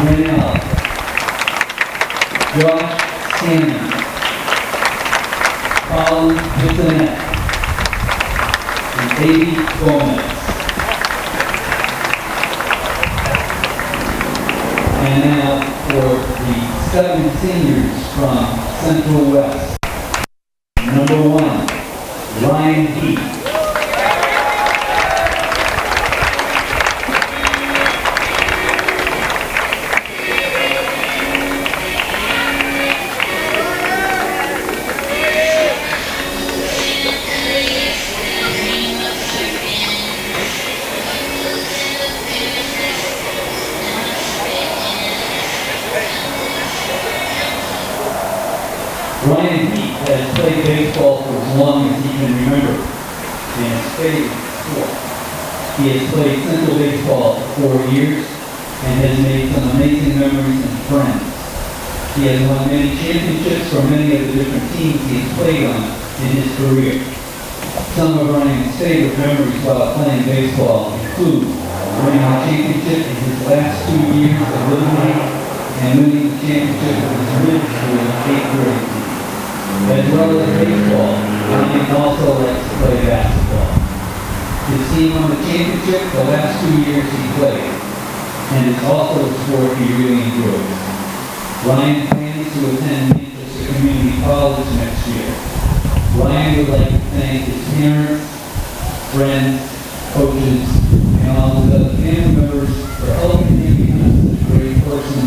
Grinnell, Josh Shannon, Colin Bissonette, and Davey Gomez. And now for the 7 seniors from Central West. Number 1, Ryan Heath. Ryan Heath has played baseball for as long as he can remember, and his favorite sport. He has played Central baseball for 4 years and has made some amazing memories and friends. He has won many championships for many of the different teams he has played on in his career. Some of Ryan's favorite memories while playing baseball include winning a championship in his last 2 years of Little League and winning the championship of his middle school 8th grade team. As well as baseball, Ryan also likes to play basketball. His team won the championship the last 2 years he played, and it's also a sport he really enjoys. Ryan plans to attend Manchester Community College next year. Ryan would like to thank his parents, friends, coaches, and all the other family members for helping him become such a great person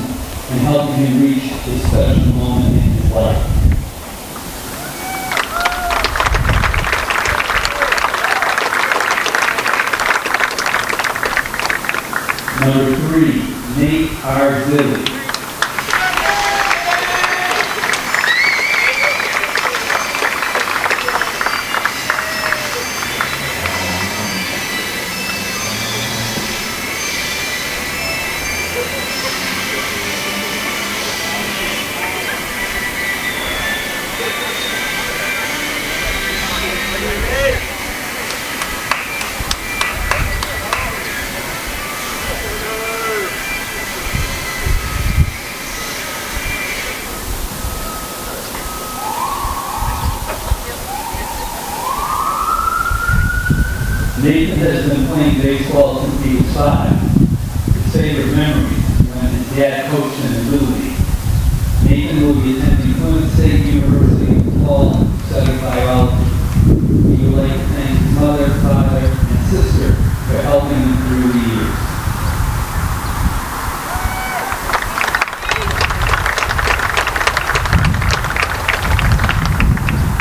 and helping him reach this special moment in his life. Number 3, Nate Arzilli. Nathan has been playing baseball since he was 5. His favorite memory when his dad coached him in Little League. Nathan will be attending Plymouth State University in fall to study biology. He would like to thank his mother, father, and sister for helping him through the years.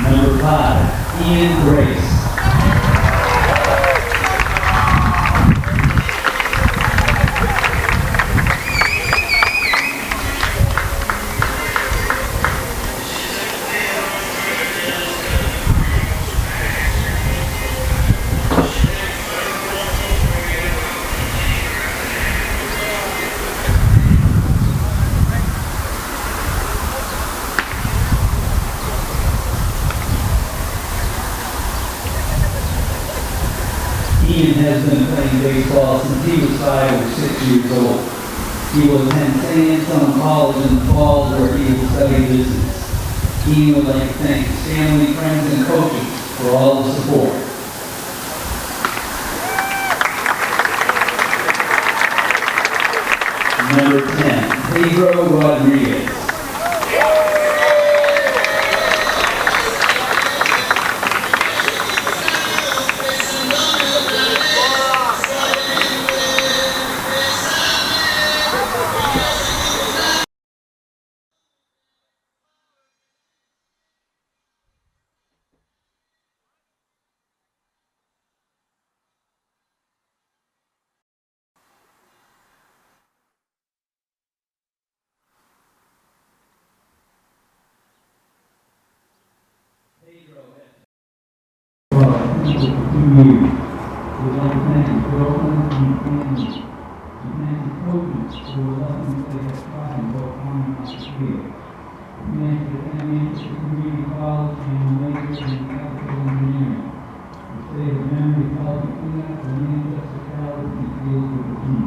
Number 5, Ian Grace. Ian has been playing baseball since he was 5 or 6 years old. He will attend St. Anselm College in the fall where he will study business. Ian would like to thank his family, friends, and coaches for all the support. Number 10, Pedro Rodriguez. Pedro for 2 years. We'd like to thank his girlfriend and family. We thank his coaches who were helping him play his pride both on and off the field. We thank the Manchester Community College and major in electrical engineering. We say the memory of helping clean up the Manchester College and field with the team.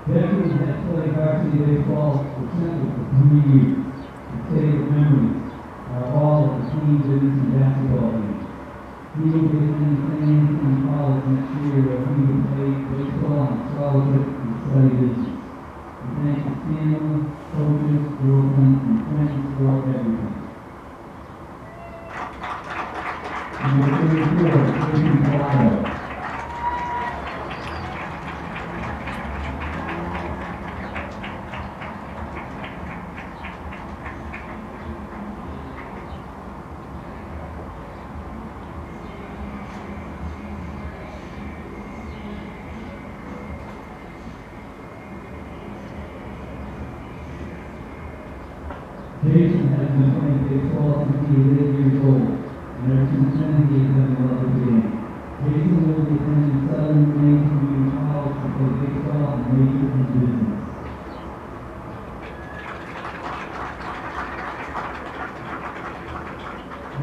Veterans that played varsity baseball for Central for 3 years. The favorite memories are all of the team visits and basketball games. He will be attending training in college next year where he will play baseball on scholarship and study business. He thanks his family, coaches, girlfriend, and friends for everything. Number 34, Jason Colado. Jason has been playing baseball since he was 8 years old, and ever since then he has been in love with the game. Jason will be attending Southern Maine Community College to play baseball and major in business.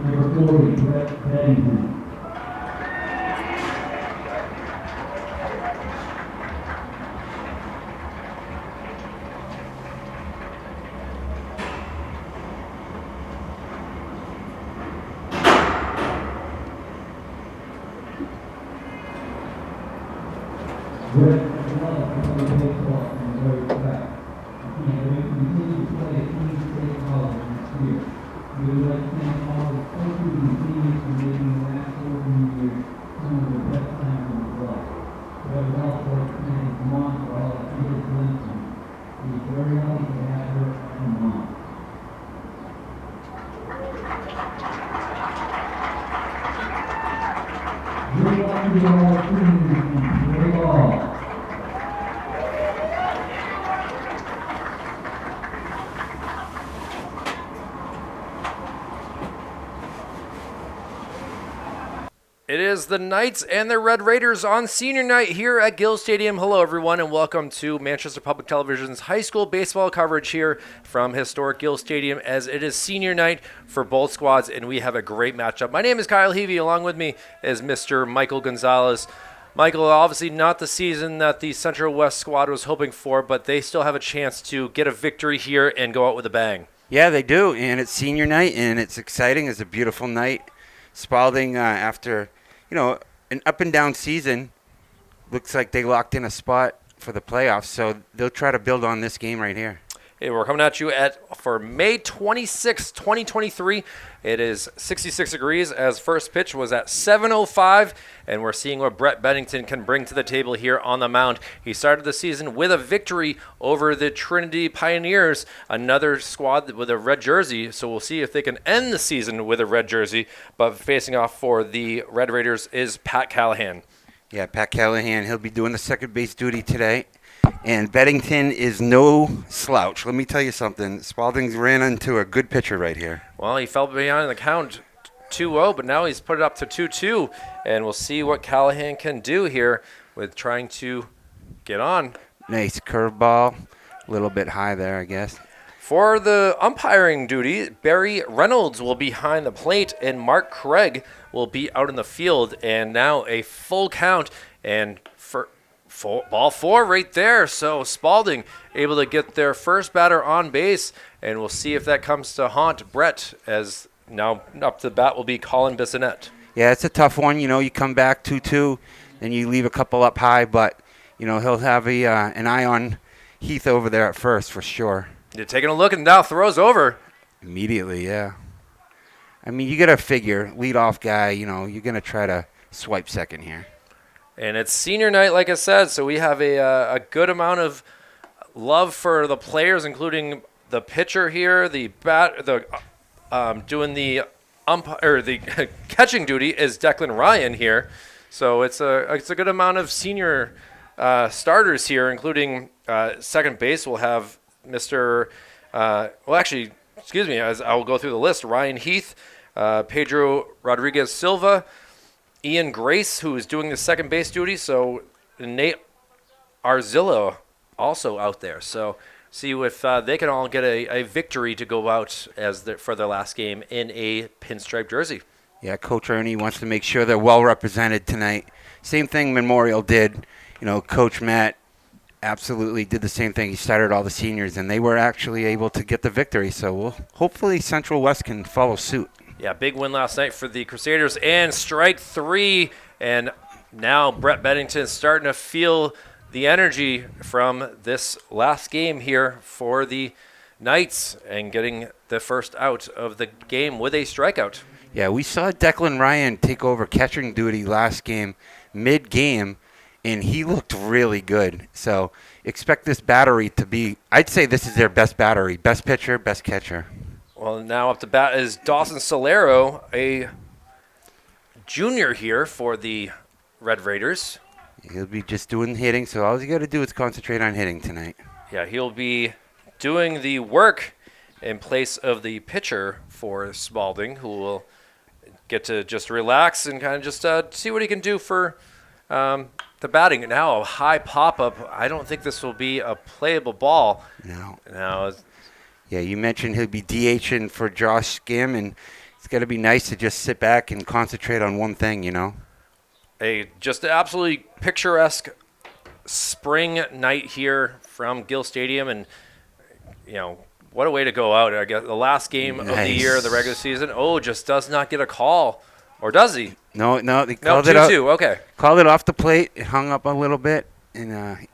Number 40, Brett Beddington. Brett has loved to play baseball and is very proud. He can't wait to continue to play at Queens State College next year. We would like to thank all the coaches and teammates for making the last 14 years some of the best times of his life. But I would also like to thank his mom for all that she has done for him. He is very lucky to have her as a mom. Good luck to all teams and play ball. It is the Knights and the Red Raiders on senior night here at Gill Stadium. Hello, everyone, and welcome to Manchester Public Television's high school baseball coverage here from historic Gill Stadium, as it is senior night for both squads, and we have a great matchup. My name is Kyle Heavey. Along with me is Mr. Michael Gonzalez. Michael, obviously not the season that the Central West squad was hoping for, but they still have a chance to get a victory here and go out with a bang. Yeah, they do, and it's senior night, and it's exciting. It's a beautiful night. Spaulding, after an up and down season, looks like they locked in a spot for the playoffs, so they'll try to build on this game right here. Hey, we're coming at you for May 26, 2023. It is 66 degrees as first pitch was at 7:05, and we're seeing what Brett Beddington can bring to the table here on the mound. He started the season with a victory over the Trinity Pioneers, another squad with a red jersey, so we'll see if they can end the season with a red jersey. But facing off for the Red Raiders is Pat Callahan. Yeah, Pat Callahan, he'll be doing the second base duty today. And Beddington is no slouch. Let me tell you something. Spaulding's ran into a good pitcher right here. Well, he fell behind the count 2-0, but now he's put it up to 2-2. And we'll see what Callahan can do here with trying to get on. Nice curveball. A little bit high there, I guess. For the umpiring duty, Barry Reynolds will be behind the plate, and Mark Craig will be out in the field. And now a full count, and for ball four right there. So Spaulding able to get their first batter on base, and we'll see if that comes to haunt Brett, as now up to the bat will be Colin Bissonette. Yeah, it's a tough one. You come back 2-2, and you leave a couple up high, but, he'll have an eye on Heath over there at first for sure. You're taking a look, and now throws over. Immediately, yeah. I mean, you got to figure, leadoff guy, you're going to try to swipe second here. And it's senior night, like I said, so we have a good amount of love for the players, including the pitcher here, doing the the catching duty is Declan Ryan here. So it's a good amount of senior starters here, including second base. We'll have as I'll go through the list, Ryan Heath, Pedro Rodriguez Silva, Ian Grace, who is doing the second base duty. So Nate Arzillo also out there. So see if they can all get a victory to go out for their last game in a pinstripe jersey. Yeah, Coach Ernie wants to make sure they're well represented tonight. Same thing Memorial did. Coach Matt absolutely did the same thing. He started all the seniors, and they were actually able to get the victory. So hopefully Central West can follow suit. Yeah, big win last night for the Crusaders. And strike three. And now Brett Bennington's starting to feel the energy from this last game here for the Knights and getting the first out of the game with a strikeout. Yeah, we saw Declan Ryan take over catching duty last game, mid-game, and he looked really good. So expect this battery to be, I'd say this is their best battery, best pitcher, best catcher. Well, now up to bat is Dawson Solero, a junior here for the Red Raiders. He'll be just doing hitting, so all you got to do is concentrate on hitting tonight. Yeah, he'll be doing the work in place of the pitcher for Spaulding, who will get to just relax and kind of just see what he can do for the batting. Now a high pop-up. I don't think this will be a playable ball. No. Now, yeah, you mentioned he'll be DHing for Josh Skim, and it's got to be nice to just sit back and concentrate on one thing, A just absolutely picturesque spring night here from Gill Stadium, and what a way to go out. I guess the last game of the year, the regular season. Just does not get a call, or does he? No, they called it 2-2. Okay, called it off the plate. It hung up a little bit, and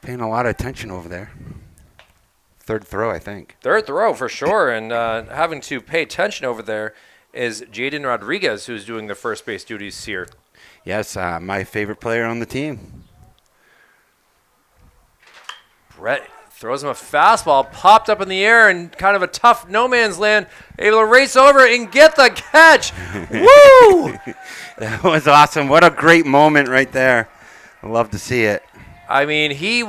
paying a lot of attention over there. Third throw, I think. Third throw for sure, and having to pay attention over there is Jaden Rodriguez, who's doing the first base duties here. Yes, my favorite player on the team. Brett throws him a fastball, popped up in the air, and kind of a tough no man's land, able to race over and get the catch. Woo! That was awesome. What a great moment right there. I love to see it. I mean, he's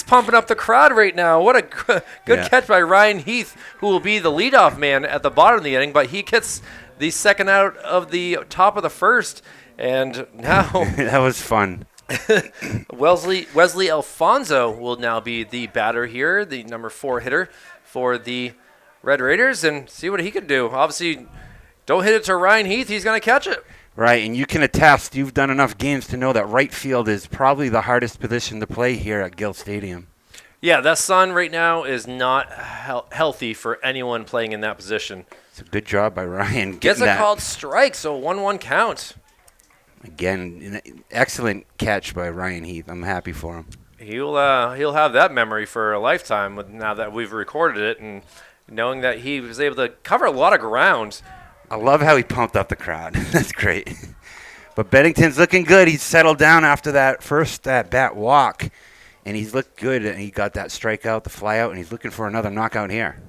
pumping up the crowd right now. What a good catch by Ryan Heath, who will be the leadoff man at the bottom of the inning, but he gets the second out of the top of the first, and now that was fun. Wesley Alfonso will now be the batter here, the number 4 hitter for the Red Raiders, and see what he can do. Obviously, don't hit it to Ryan Heath. He's going to catch it. Right, and you can attest, you've done enough games to know that right field is probably the hardest position to play here at Gill Stadium. Yeah, that sun right now is not healthy for anyone playing in that position. It's a good job by Ryan. Gets a called strike, so 1-1 count. Again, an excellent catch by Ryan Heath. I'm happy for him. He'll have that memory for a lifetime now that we've recorded it, and knowing that he was able to cover a lot of ground. I love how he pumped up the crowd. That's great. But Bennington's looking good. He's settled down after that first bat walk, and he's looked good. And he got that strikeout, the flyout, and he's looking for another knockout here.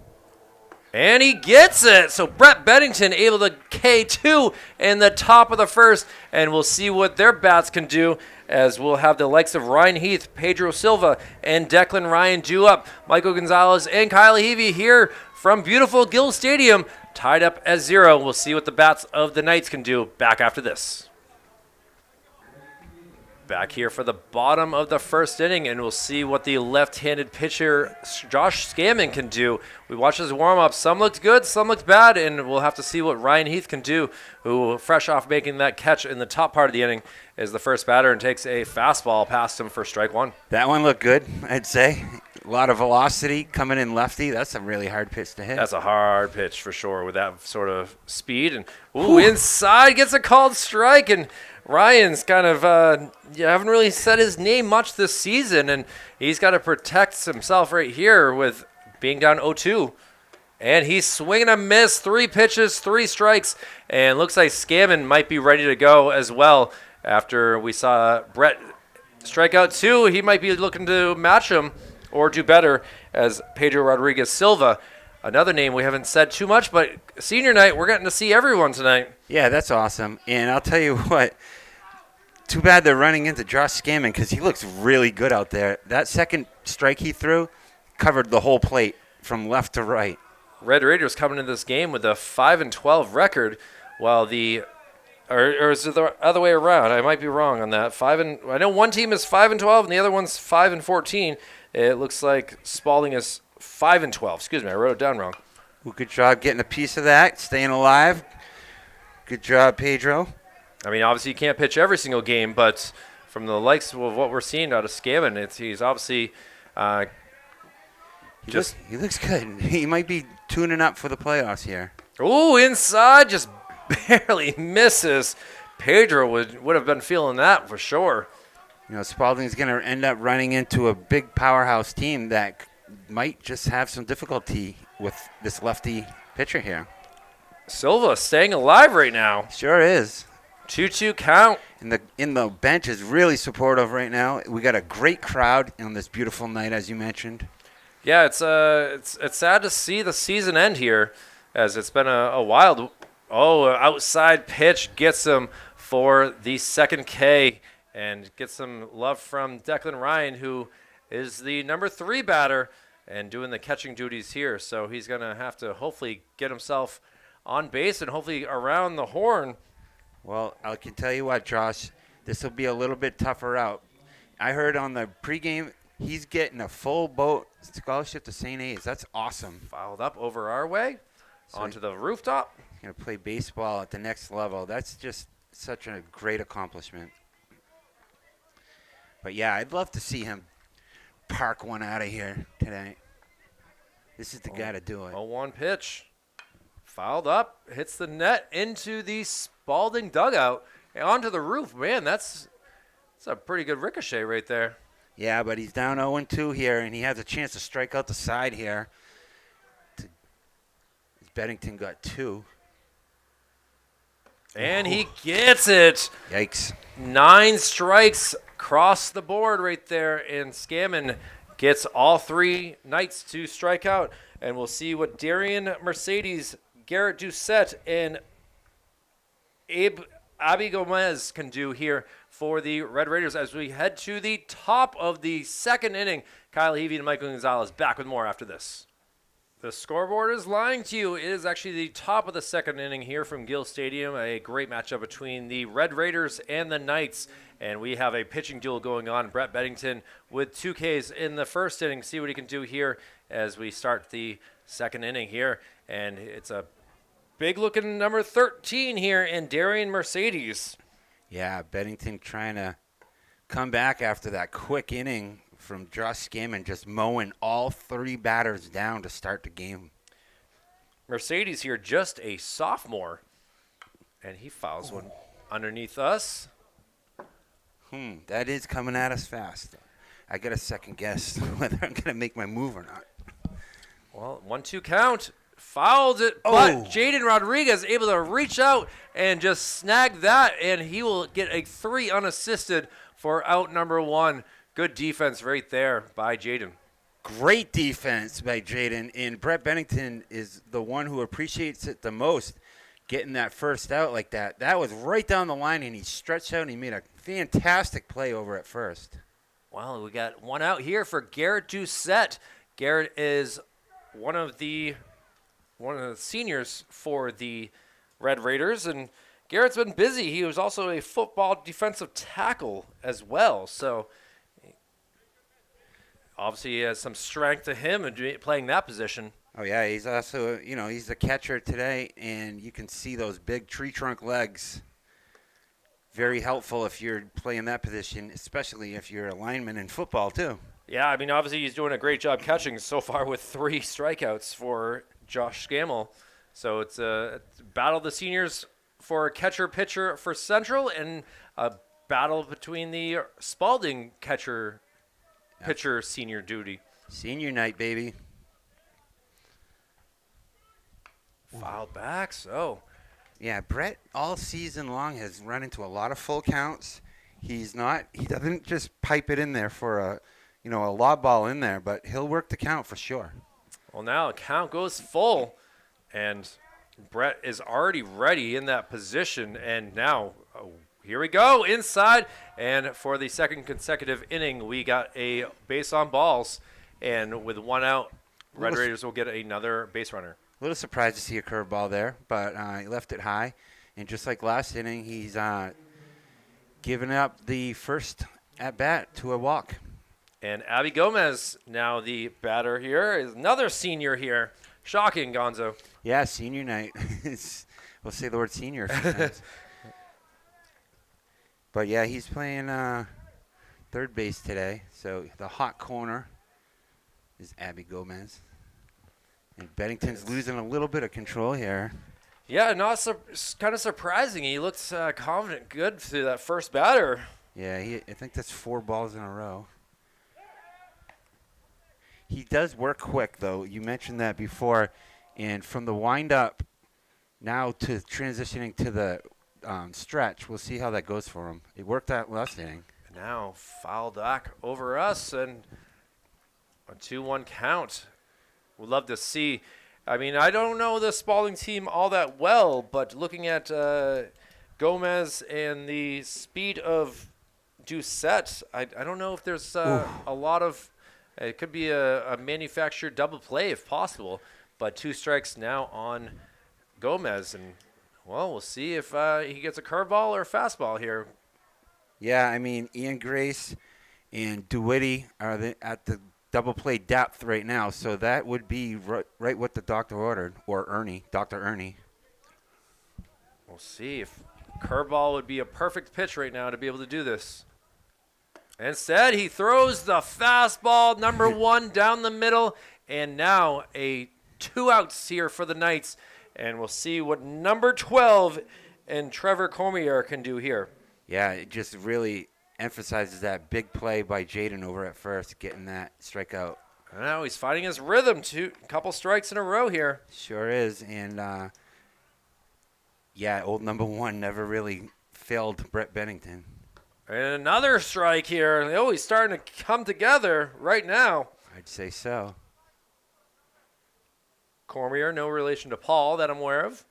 And he gets it. So Brett Bennington able to K2 in the top of the first, and we'll see what their bats can do as we'll have the likes of Ryan Heath, Pedro Silva, and Declan Ryan due up. Michael Gonzalez and Kyle Levy here from beautiful Gill Stadium, tied up at 0. We'll see what the bats of the Knights can do back after this. Back here for the bottom of the first inning, and we'll see what the left-handed pitcher Josh Scammon can do. We watched his warm-up. Some looked good, some looked bad, and we'll have to see what Ryan Heath can do, who, fresh off making that catch in the top part of the inning, is the first batter and takes a fastball past him for strike 1. That one looked good, I'd say. A lot of velocity coming in lefty. That's a really hard pitch to hit. That's a hard pitch for sure with that sort of speed. And inside gets a called strike, and Ryan's kind of haven't really said his name much this season, and he's got to protect himself right here with being down 0-2. And he's swinging a miss, 3 pitches, 3 strikes, and looks like Scammon might be ready to go as well. After we saw Brett strike out 2, he might be looking to match him or do better as Pedro Rodriguez Silva. Another name we haven't said too much, but senior night, we're getting to see everyone tonight. Yeah, that's awesome. And I'll tell you what, Too bad they're running into Josh Scammon because he looks really good out there. That second strike he threw covered the whole plate from left to right. Red Raiders coming into this game with a 5-12 record, while or is it the other way around? I might be wrong on that. I know one team is 5-12 and the other one's 5-14. It looks like Spaulding is 5-12. Excuse me, I wrote it down wrong. Well, good job getting a piece of that, staying alive. Good job, Pedro. I mean, obviously you can't pitch every single game, but from the likes of what we're seeing out of Scammon, he's obviously He looks good. He might be tuning up for the playoffs here. Ooh, inside, just barely misses. Pedro would have been feeling that for sure. You know, Spaulding's going to end up running into a big powerhouse team that might just have some difficulty with this lefty pitcher here. Silva staying alive right now. Sure is. 2-2 count. In the bench is really supportive right now. We got a great crowd on this beautiful night, as you mentioned. Yeah, it's sad to see the season end here, as it's been a wild. Oh, outside pitch gets him for the second K, and gets some love from Declan Ryan, who is the number 3 batter and doing the catching duties here. So he's gonna have to hopefully get himself on base and hopefully around the horn. Well, I can tell you what, Josh, this will be a little bit tougher out. I heard on the pregame he's getting a full boat scholarship to St. A's. That's awesome. Fouled up over our way, onto the rooftop. He's going to play baseball at the next level. That's just such a great accomplishment. But, yeah, I'd love to see him park one out of here today. This is the guy to do it. 0-1 pitch. Fouled up, hits the net into the Spaulding dugout and onto the roof. Man, that's a pretty good ricochet right there. Yeah, but he's down 0-2 here, and he has a chance to strike out the side here. Beddington got 2. And he gets it. Yikes. 9 strikes across the board right there, and Scammon gets all 3 Knights to strike out. And we'll see what Darian Mercedes, Garrett Doucette, and Abby Gomez can do here for the Red Raiders as we head to the top of the second inning. Kyle Heavey and Michael Gonzalez back with more after this. The scoreboard is lying to you. It is actually the top of the second inning here from Gill Stadium. A great matchup between the Red Raiders and the Knights. And we have a pitching duel going on. Brett Beddington with 2 Ks in the first inning. See what he can do here as we start the second inning here. And it's a big-looking number 13 here in Darian Mercedes. Yeah, Beddington trying to come back after that quick inning from Josh Scammon, just mowing all 3 batters down to start the game. Mercedes here, just a sophomore, and he fouls one underneath us. That is coming at us fast. I got to second guess whether I'm going to make my move or not. Well, 1-2 count. Fouled it, but Jaden Rodriguez able to reach out and just snag that, and he will get a 3 unassisted for out number 1. Good defense right there by Jaden. Great defense by Jaden, and Brett Bennington is the one who appreciates it the most, getting that first out like that. That was right down the line, and he stretched out, and he made a fantastic play over at first. Well, we got 1 out here for Garrett Doucette. Garrett is one of the seniors for the Red Raiders, and Garrett's been busy. He was also a football defensive tackle as well, so obviously he has some strength to him in playing that position. Oh, yeah, he's also, he's a catcher today, and you can see those big tree trunk legs. Very helpful if you're playing that position, especially if you're a lineman in football, too. Yeah, I mean, obviously he's doing a great job catching so far with 3 strikeouts for Josh Scammell. So it's a battle of the seniors for catcher-pitcher for Central, and a battle between the Spaulding catcher-pitcher senior duty. Senior night, baby. Fouled back, so. Yeah, Brett all season long has run into a lot of full counts. He doesn't just pipe it in there for a lob ball in there, but he'll work the count for sure. Well, now the count goes full, and Brett is already ready in that position, and now here we go, inside. And for the second consecutive inning, we got a base on balls. And with one out, Red Raiders will get another base runner. A little surprised to see a curveball there, but he left it high. And just like last inning, he's given up the first at-bat to a walk. And Abby Gomez, now the batter here, is another senior here. Shocking, Gonzo. Yeah, senior night. We'll say the word senior a few times. But, yeah, he's playing third base today. So the hot corner is Abby Gomez. And Bennington's losing a little bit of control here. Yeah, kind of surprising. He looks confident, good through that first batter. Yeah, I think that's 4 balls in a row. He does work quick, though. You mentioned that before. And from the windup now to transitioning to the stretch, we'll see how that goes for him. It worked out last inning. Now foul back over us and a 2-1 count. We'd love to see. I mean, I don't know the Spaulding team all that well, but looking at Gomez and the speed of Doucette, I don't know if there's a lot of – it could be a manufactured double play if possible, but 2 strikes now on Gomez. And, well, we'll see if he gets a curveball or a fastball here. Yeah, I mean, Ian Grace and DeWitty are at the double play depth right now, so that would be right what the doctor ordered, or Dr. Ernie. We'll see if curveball would be a perfect pitch right now to be able to do this. Instead, he throws the fastball, number 1, down the middle, and now a 2 outs here for the Knights, and we'll see what number 12 and Trevor Cormier can do here. Yeah, it just really emphasizes that big play by Jaden over at first, getting that strikeout. Now he's finding his rhythm, a couple strikes in a row here. Sure is, and yeah, old number 1 never really failed Brett Bennington. And another strike here. Oh, he's starting to come together right now. I'd say so. Cormier, no relation to Paul that I'm aware of.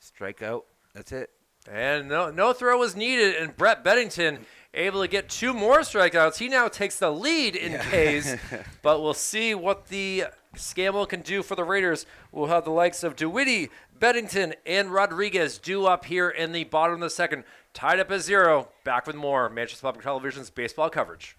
Strikeout, that's it. And no throw was needed, and Brett Bennington able to get 2 more strikeouts. He now takes the lead in Ks, but we'll see what the Scammell can do for the Raiders. We'll have the likes of DeWitty, Bennington, and Rodriguez due up here in the bottom of the second. Tied up at 0. Back with more Manchester Public Television's baseball coverage.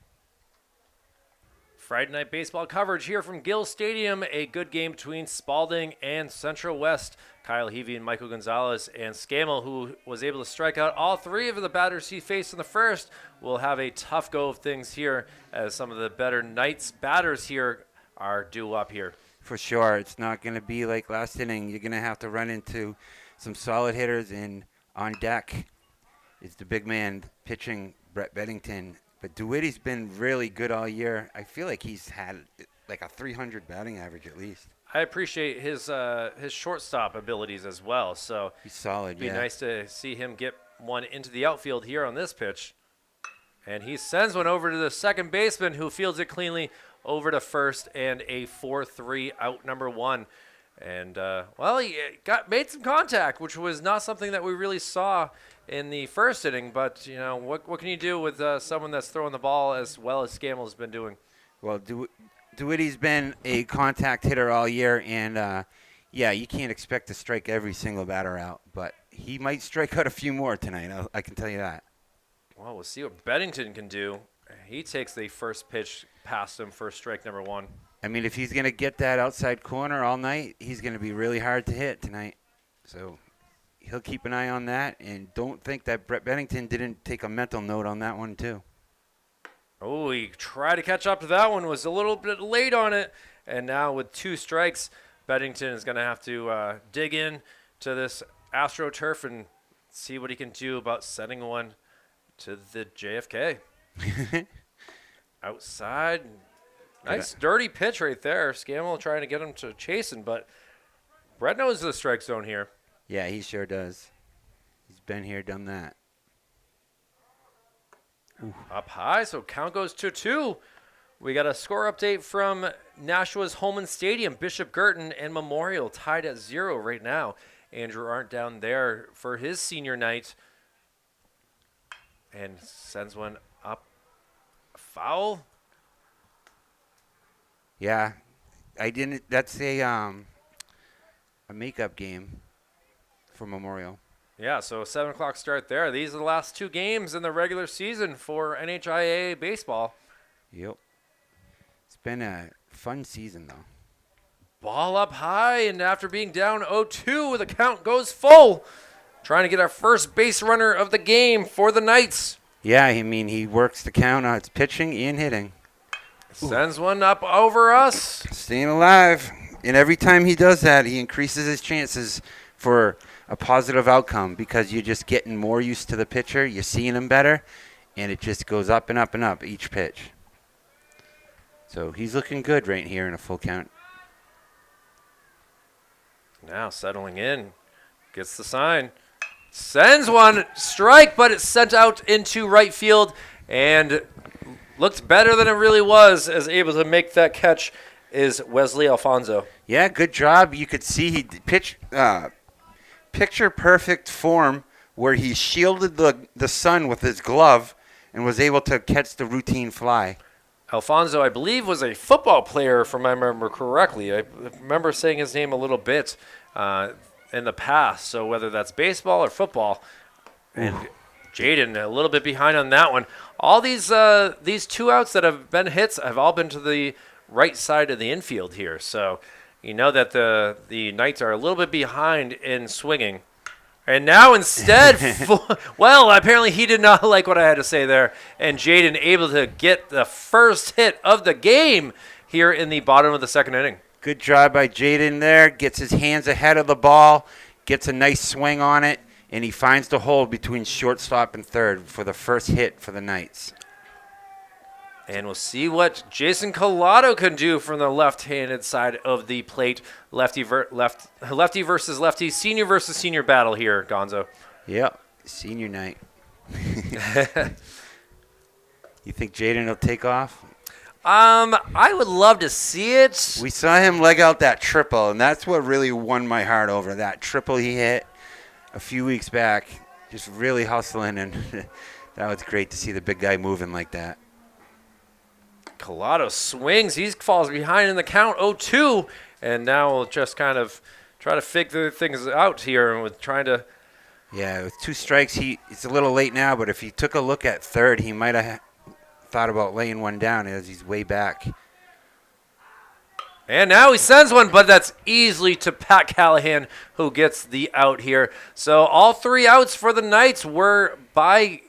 Friday night baseball coverage here from Gill Stadium. A good game between Spaulding and Central West. Kyle Heavey and Michael Gonzalez and Scammell, who was able to strike out all 3 of the batters he faced in the first, will have a tough go of things here as some of the better Knights batters here are due up here. For sure. It's not going to be like last inning. You're going to have to run into some solid hitters, and on deck is the big man pitching, Brett Bennington. But DeWitty's been really good all year. I feel like he's had like a 300 batting average at least. I appreciate his shortstop abilities as well. So he's solid. It'd be nice to see him get one into the outfield here on this pitch. And he sends one over to the second baseman, who fields it cleanly over to first, and a 4-3 out number 1. And, well, he made some contact, which was not something that we really saw in the first inning. But, you know, what can you do with someone that's throwing the ball as well as Scammell's been doing? Well, DeWitty's been a contact hitter all year, and, yeah, you can't expect to strike every single batter out. But he might strike out a few more tonight, I can tell you that. Well, we'll see what Bennington can do. He takes the first pitch past him for strike number 1. I mean, if he's going to get that outside corner all night, he's going to be really hard to hit tonight. So he'll keep an eye on that, and don't think that Brett Bennington didn't take a mental note on that one too. Oh, he tried to catch up to that one, was a little bit late on it, and now with 2 strikes, Bennington is going to have to dig in to this AstroTurf and see what he can do about sending one to the JFK. Outside. Nice dirty pitch right there. Scammell trying to get him to chasing, but Brett knows the strike zone here. Yeah, he sure does. He's been here, done that. Ooh. Up high, so count goes 2-2. We got a score update from Nashua's Holman Stadium. Bishop Girton and Memorial tied at 0 right now. Andrew Arndt down there for his senior night. and sends one up. Foul. Yeah, I didn't. That's a makeup game for Memorial. Yeah, so a 7 o'clock start there. These are the last 2 games in the regular season for NHIA baseball. Yep. It's been a fun season, though. Ball up high, and after being down 0-2, the count goes full. Trying to get our first base runner of the game for the Knights. Yeah, I mean, he works the count on its pitching and hitting. Sends one up over us. Staying alive. And every time he does that, he increases his chances for a positive outcome because you're just getting more used to the pitcher. You're seeing him better, and it just goes up and up and up each pitch. So he's looking good right here in a full count. Now settling in. Gets the sign. Sends one. Strike, but it's sent out into right field and looked better than it really was, as able to make that catch is Wesley Alfonso. Yeah, good job. You could see he picture perfect form where he shielded the sun with his glove and was able to catch the routine fly. Alfonso, I believe, was a football player, if I remember correctly. I remember saying his name a little bit in the past, so whether that's baseball or football. And Jaden a little bit behind on that one. All these 2 outs that have been hits have all been to the right side of the infield here. So you know that the Knights are a little bit behind in swinging. And now instead, well, apparently he did not like what I had to say there. And Jaden able to get the first hit of the game here in the bottom of the 2nd inning. Good job by Jaden there. Gets his hands ahead of the ball, gets a nice swing on it, and he finds the hole between shortstop and third for the first hit for the Knights. And we'll see what Jason Collado can do from the left-handed side of the plate. Lefty versus lefty, senior versus senior battle here, Gonzo. Yep, senior night. You think Jaden will take off? I would love to see it. We saw him leg out that triple, and that's what really won my heart over. That triple he hit a few weeks back, just really hustling, and that was great to see the big guy moving like that. Collado swings. He falls behind in the count 0-2, and now we'll just kind of try to figure things out here with trying to. Yeah, with 2 strikes, it's a little late now, but if he took a look at third, he might have thought about laying one down as he's way back. And now he sends one, but that's easily to Pat Callahan, who gets the out here. So all 3 outs for the Knights were by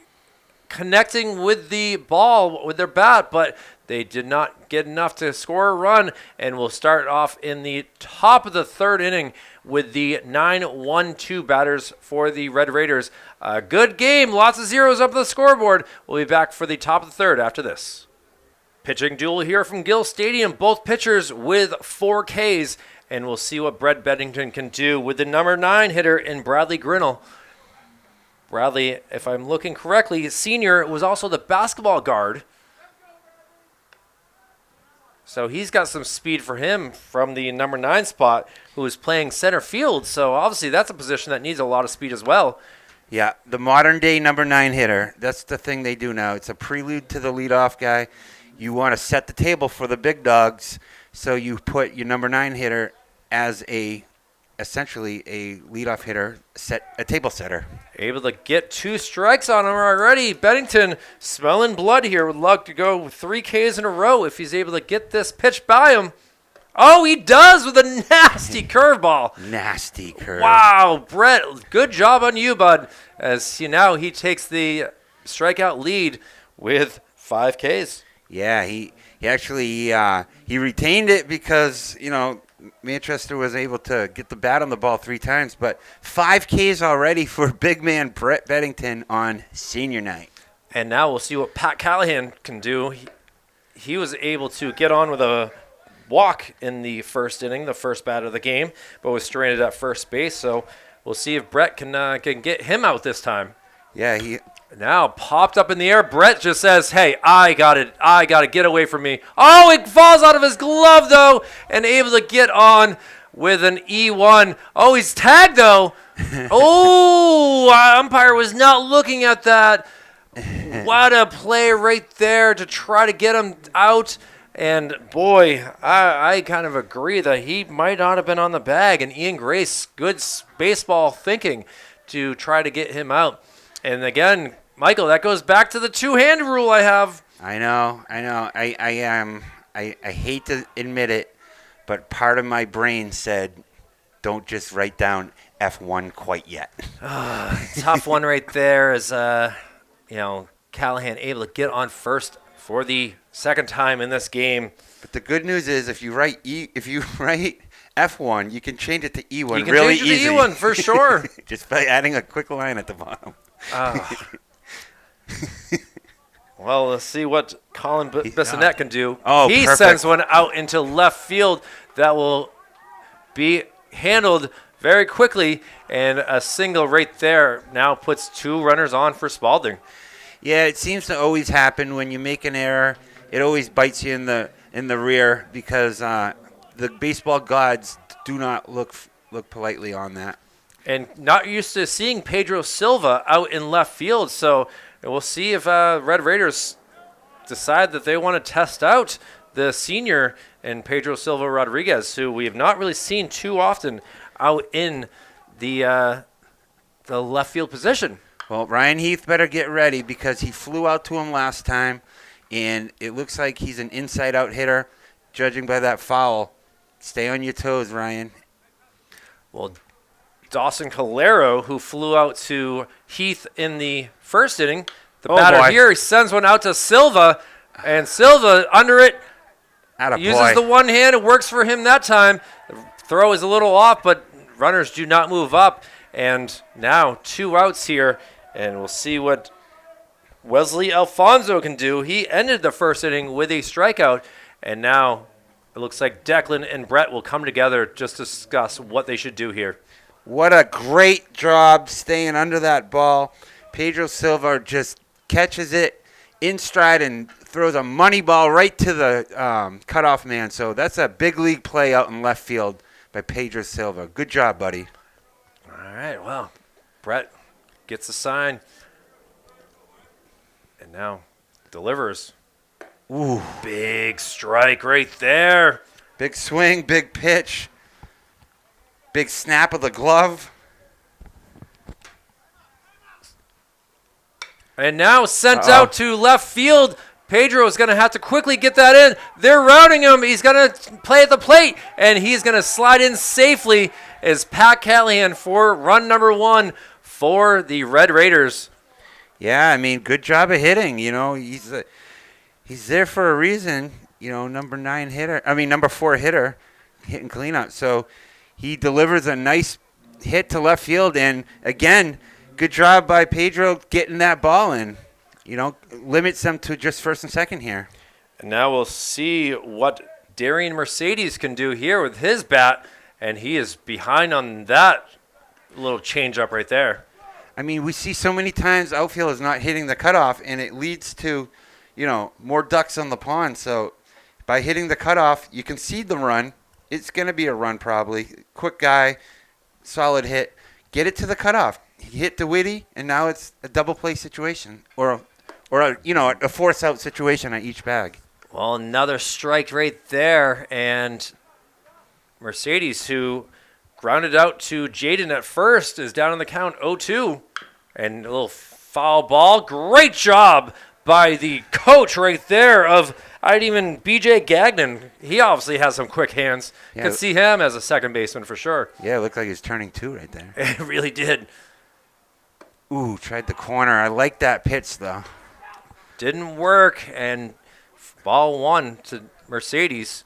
connecting with the ball with their bat, but they did not get enough to score a run, and we'll start off in the top of the 3rd inning with the 9-1-2 batters for the Red Raiders. A good game, lots of zeros up the scoreboard. We'll be back for the top of the 3rd after this. Pitching duel here from Gill Stadium, both pitchers with 4 Ks, and we'll see what Brett Beddington can do with the number 9 hitter in Bradley Grinnell. Bradley, if I'm looking correctly, senior, was also the basketball guard. So he's got some speed for him from the number 9 spot, who is playing center field. So obviously that's a position that needs a lot of speed as well. Yeah, the modern-day number 9 hitter, that's the thing they do now. It's a prelude to the leadoff guy. You want to set the table for the big dogs, so you put your number 9 hitter as essentially a leadoff hitter, a table setter. Able to get 2 strikes on him already. Beddington smelling blood here. Would love to go 3 Ks in a row if he's able to get this pitch by him. Oh, he does with a nasty curveball. Nasty curve. Wow, Brett, good job on you, bud. As now he takes the strikeout lead with 5 Ks. Yeah, he actually he retained it because, Manchester was able to get the bat on the ball 3 times, but 5 Ks already for big man Brett Beddington on senior night. And now we'll see what Pat Callahan can do. He was able to get on with a walk in the 1st inning, the first bat of the game, but was stranded at first base. So we'll see if Brett can get him out this time. Yeah, he now popped up in the air. Brett just says, hey, I got it. I got to get away from me. Oh, it falls out of his glove, though, and able to get on with an E1. Oh, he's tagged, though. Oh, umpire was not looking at that. What a play right there to try to get him out. And boy, I kind of agree that he might not have been on the bag. And Ian Grace, good baseball thinking to try to get him out. And again, Michael, that goes back to the two-hand rule I have. I know. I hate to admit it, but part of my brain said, don't just write down F1 quite yet. Tough one right there is, Callahan able to get on first for the second time in this game. But the good news is, if you write F1, you can change it to E1 really easy. You can change it to E1 for sure. Just by adding a quick line at the bottom. Well, let's see what Colin Bissonette can do. Oh, he perfect. sends one out into left field that will be handled very quickly, and a single right there now puts 2 runners on for Spaulding. Yeah, it seems to always happen when you make an error. It always bites you in the rear because the baseball gods do not look politely on that. And not used to seeing Pedro Silva out in left field, so we'll see if Red Raiders decide that they want to test out the senior and Pedro Silva Rodriguez, who we have not really seen too often out in the left field position. Well, Ryan Heath better get ready because he flew out to him last time, and it looks like he's an inside-out hitter, judging by that foul. Stay on your toes, Ryan. Well, Dawson Calero, who flew out to Heath in the first inning, the batter here, he sends one out to Silva, and Silva under it uses the one hand. It works for him that time. The throw is a little off, but runners do not move up. And now 2 outs here, and we'll see what Wesley Alfonso can do. He ended the first inning with a strikeout, and now it looks like Declan and Brett will come together just to discuss what they should do here. What a great job staying under that ball. Pedro Silva just catches it in stride and throws a money ball right to the cutoff man. So that's a big league play out in left field by Pedro Silva. Good job, buddy. All right, well, Brett gets the sign and now delivers. Ooh. Big strike right there. Big swing, big pitch, big snap of the glove. And now sent out to left field. Pedro is going to have to quickly get that in. They're rounding him. He's going to play at the plate, and he's going to slide in safely as Pat Callahan for run number 1 for the Red Raiders. Yeah, I mean, good job of hitting. You know, he's there for a reason. You know, number 4 hitter, hitting cleanup. So he delivers a nice hit to left field, and again, good job by Pedro getting that ball in. You know, limits them to just first and second here. And now we'll see what Darian Mercedes can do here with his bat, and he is behind on that little changeup right there. I mean, we see so many times outfield is not hitting the cutoff, and it leads to, you know, more ducks on the pond. So by hitting the cutoff, you concede the run. It's going to be a run probably. Quick guy, solid hit. Get it to the cutoff. He hit DeWitty, and now it's a double play situation or a force out situation at each bag. Well, another strike right there, and Mercedes, who grounded out to Jaden at first, is down on the count 0-2. And a little foul ball. Great job by the coach right there of BJ Gagnon. He obviously has some quick hands. Yeah. Could see him as a second baseman for sure. Yeah, it looked like he was turning 2 right there. It really did. Ooh, tried the corner. I like that pitch, though. Didn't work, and ball 1 to Mercedes.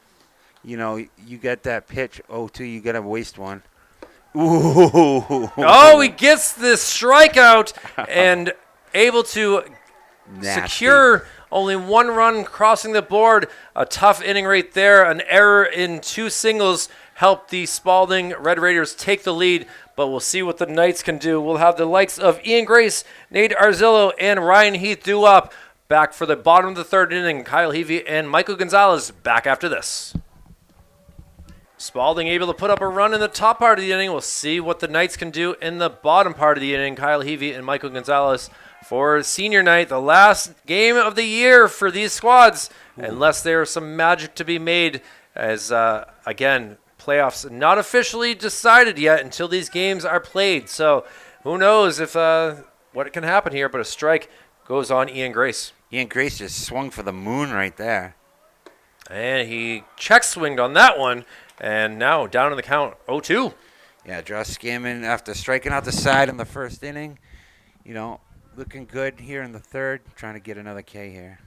You know, you get that pitch, 0-2, you got to waste one. Ooh. Oh, he gets this strikeout and able to secure only 1 run crossing the board. A tough inning right there. An error in 2 singles helped the Spaulding Red Raiders take the lead, but we'll see what the Knights can do. We'll have the likes of Ian Grace, Nate Arzillo, and Ryan Heath due up. Back for the bottom of the 3rd inning, Kyle Heavey and Michael Gonzalez back after this. Spaulding able to put up a run in the top part of the inning. We'll see what the Knights can do in the bottom part of the inning. Kyle Heavey and Michael Gonzalez for senior night, the last game of the year for these squads, unless there's some magic to be made as, again, playoffs not officially decided yet until these games are played. So who knows if what can happen here, but a strike goes on Ian Grace. Ian Grace just swung for the moon right there. And he check swinged on that one, and now down in the count, 0-2. Yeah, Josh Scammon, after striking out the side in the first inning, looking good here in the third, trying to get another K here.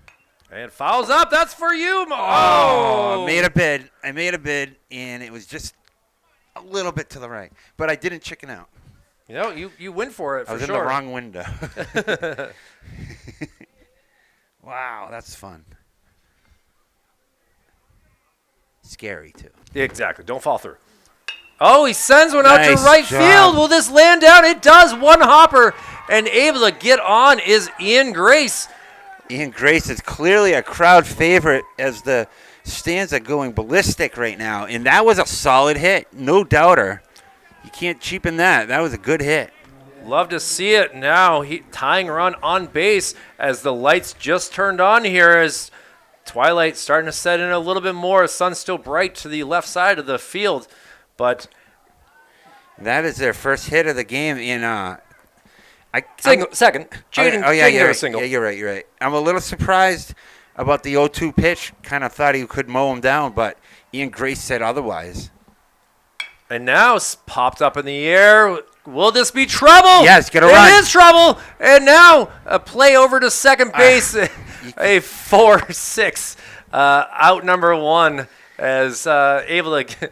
And fouls up. That's for you. I made a bid, and it was just a little bit to the right. But I didn't chicken out. You win for it, for I was sure. in the wrong window. Wow, that's fun. Scary, too. Exactly. Don't fall through. Oh, he sends one out to Nice right job. field. Will this land down? It does. One hopper, and able to get on is Ian Grace. Ian Grace is clearly a crowd favorite as the stands are going ballistic right now. And that was a solid hit. No doubter. You can't cheapen that. That was a good hit. Love to see it now. Tying run on base as the lights just turned on here as twilight starting to set in a little bit more. Sun's still bright to the left side of the field. But that is their first hit of the game in second. Jaden you're right. single. Yeah, you're right. I'm a little surprised about the 0-2 pitch. Kind of thought he could mow him down, but Ian Grace said otherwise. And now it's popped up in the air. Will this be trouble? Yes, get a run. It is trouble. And now a play over to second base. A 4-6 out number one as able to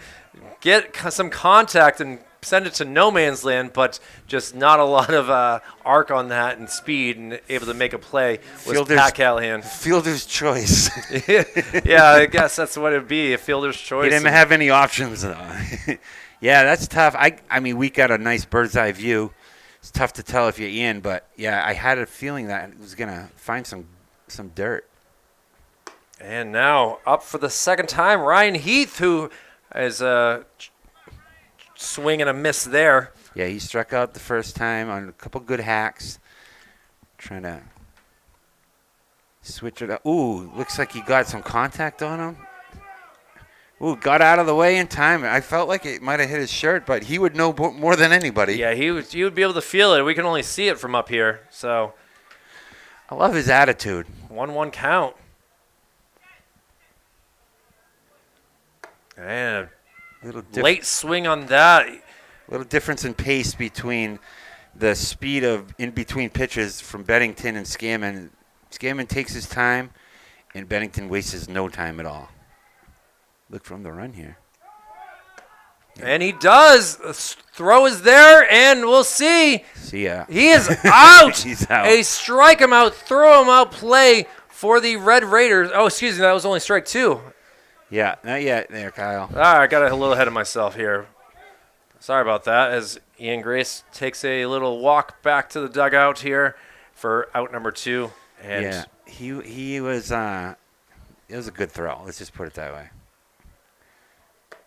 get some contact and send it to no man's land, but just not a lot of arc on that and speed, and able to make a play with Pat Callahan. Fielder's choice. Yeah, I guess that's what it would be, a fielder's choice. He didn't have any options, though. Yeah, that's tough. I mean, we got a nice bird's eye view. It's tough to tell if you're in, but, yeah, I had a feeling that it was going to find some dirt. And now up for the second time, Ryan Heath, who is a swing and a miss there. Yeah, he struck out the first time on a couple good hacks. Trying to switch it up. Ooh, looks like he got some contact on him. Ooh, got out of the way in time. I felt like it might have hit his shirt, but he would know more than anybody. Yeah, he would be able to feel it. We can only see it from up here. So I love his attitude. 1-1 count. And late swing on that. Little difference in pace between the speed of in-between pitches from Bennington and Scammon. Scammon takes his time, and Bennington wastes no time at all. Look from the run here. Yeah. And he does. Throw is there, and we'll see. See ya. He is out. He's out. A strike him out, throw him out play for the Red Raiders. Oh, excuse me, that was only strike two. Yeah, not yet there, Kyle. All right, I got a little ahead of myself here. Sorry about that, as Ian Grace takes a little walk back to the dugout here for out number two. And yeah, he was it was a good throw. Let's just put it that way.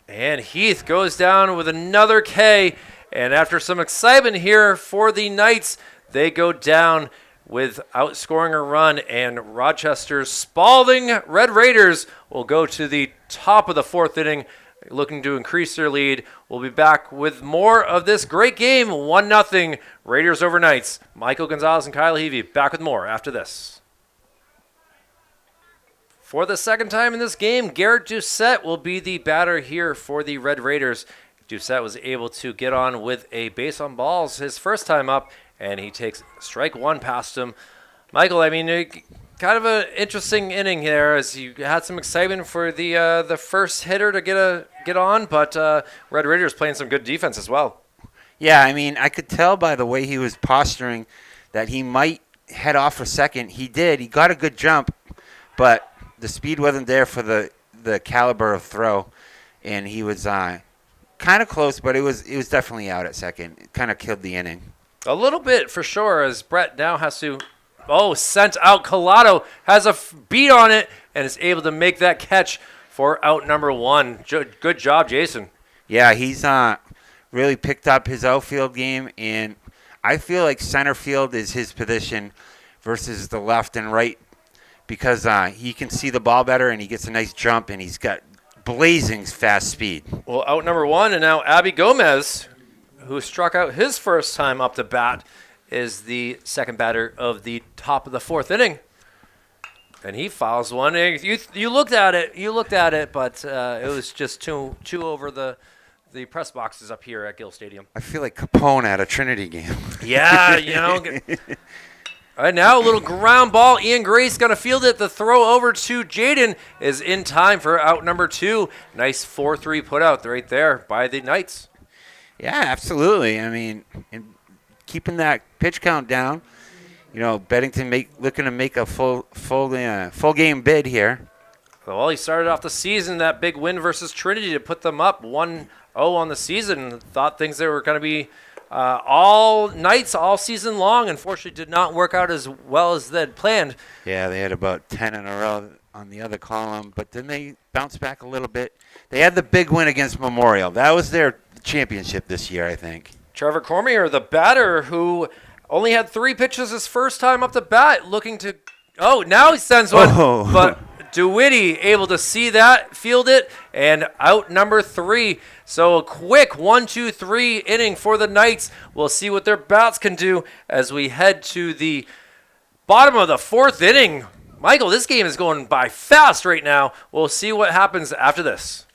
And Heath goes down with another K. And after some excitement here for the Knights, they go down without scoring a run. And Rochester's Spaulding Red Raiders will go to the top of the fourth inning, looking to increase their lead. We'll be back with more of this great game, 1-0 Raiders over Knights. Michael Gonzalez and Kyle Heavey back with more after this. For the second time in this game, Garrett Doucette will be the batter here for the Red Raiders. Doucette was able to get on with a base on balls his first time up, and he takes strike one past him. Michael, I mean, kind of an interesting inning there as you had some excitement for the first hitter to get on, but Red Raiders playing some good defense as well. Yeah, I mean, I could tell by the way he was posturing that he might head off for second. He did. He got a good jump, but the speed wasn't there for the caliber of throw, and he was kind of close, but it was definitely out at second. It kind of killed the inning. A little bit for sure, as Brett now has to sent out. Collado has a beat on it and is able to make that catch for out number one. Good job, Jason. Yeah, he's really picked up his outfield game, and I feel like center field is his position versus the left and right because he can see the ball better and he gets a nice jump and he's got blazing fast speed. Well, out number one, and now Abby Gomez, who struck out his first time up to bat, is the second batter of the top of the fourth inning. And he fouls one. You looked at it, but it was just too over the press boxes up here at Gill Stadium. I feel like Capone at a Trinity game. Yeah, All right, now a little ground ball. Ian Grace going to field it. The throw over to Jaden is in time for out number two. Nice 4-3 put out right there by the Knights. Yeah, absolutely. I mean, keeping that pitch count down. Bennington looking to make a full game bid here. Well, he started off the season that big win versus Trinity to put them up 1-0 on the season. Thought things that were going to be all Knights all season long. Unfortunately, did not work out as well as they'd planned. Yeah, they had about 10 in a row on the other column, but then they bounced back a little bit. They had the big win against Memorial. That was their championship this year, I think. Trevor Cormier, the batter, who only had 3 pitches his first time up the bat, looking to – now he sends one. Oh. But DeWitty able to see that, field it, and out number 3. So a quick 1-2-3 inning for the Knights. We'll see what their bats can do as we head to the bottom of the 4th inning. Michael, this game is going by fast right now. We'll see what happens after this.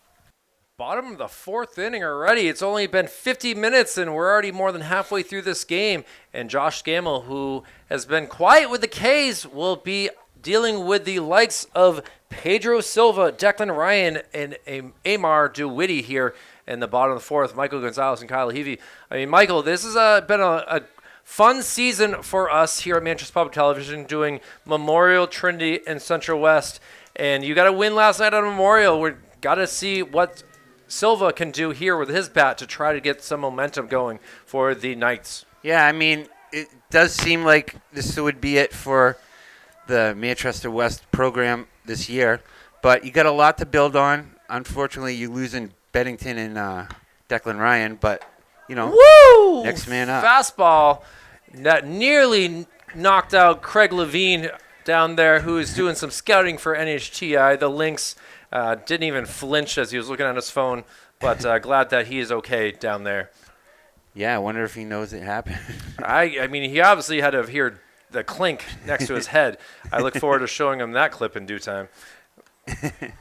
Bottom of the 4th inning already. It's only been 50 minutes, and we're already more than halfway through this game. And Josh Scammell, who has been quiet with the K's, will be dealing with the likes of Pedro Silva, Declan Ryan, and Amar DeWitty here in the bottom of the 4th. Michael Gonzalez and Kyle Heavey. I mean, Michael, this has been a fun season for us here at Manchester Public Television, doing Memorial, Trinity, and Central West. And you got a win last night on Memorial. We've got to see what Silva can do here with his bat to try to get some momentum going for the Knights. Yeah, I mean, it does seem like this would be it for the Manchester West program this year, but you got a lot to build on. Unfortunately, you're losing Bennington and Declan Ryan, but, Woo! Next man up. Fastball that nearly knocked out Craig Levine down there, who is doing some scouting for NHTI. The Lynx didn't even flinch as he was looking at his phone, but glad that he is okay down there. Yeah, I wonder if he knows it happened. I mean, he obviously had to have heard the clink next to his head. I look forward to showing him that clip in due time.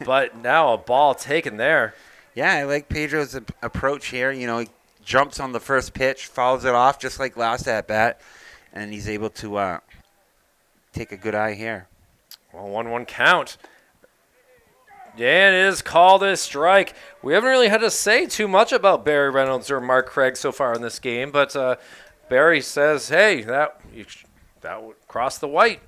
But now a ball taken there. Yeah, I like Pedro's approach here. He jumps on the first pitch, fouls it off just like last at-bat, and he's able to take a good eye here. Well, 1-1 count. Yeah, it is called a strike. We haven't really had to say too much about Barry Reynolds or Mark Craig so far in this game, but Barry says, hey, that would cross the white.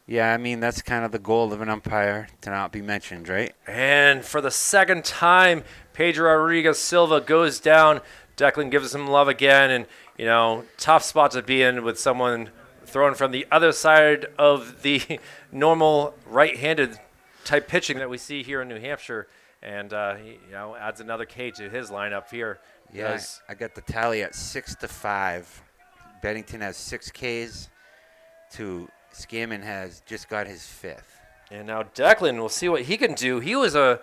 Yeah, I mean, that's kind of the goal of an umpire, to not be mentioned, right? And for the second time, Pedro Rodriguez Silva goes down. Declan gives him love again, and, tough spot to be in with someone thrown from the other side of the normal right-handed type pitching that we see here in New Hampshire. And, he adds another K to his lineup here. Yeah, I got the tally at 6-5. Bennington has 6 Ks to Scammon has just got his 5th. And now Declan, we'll see what he can do. He was a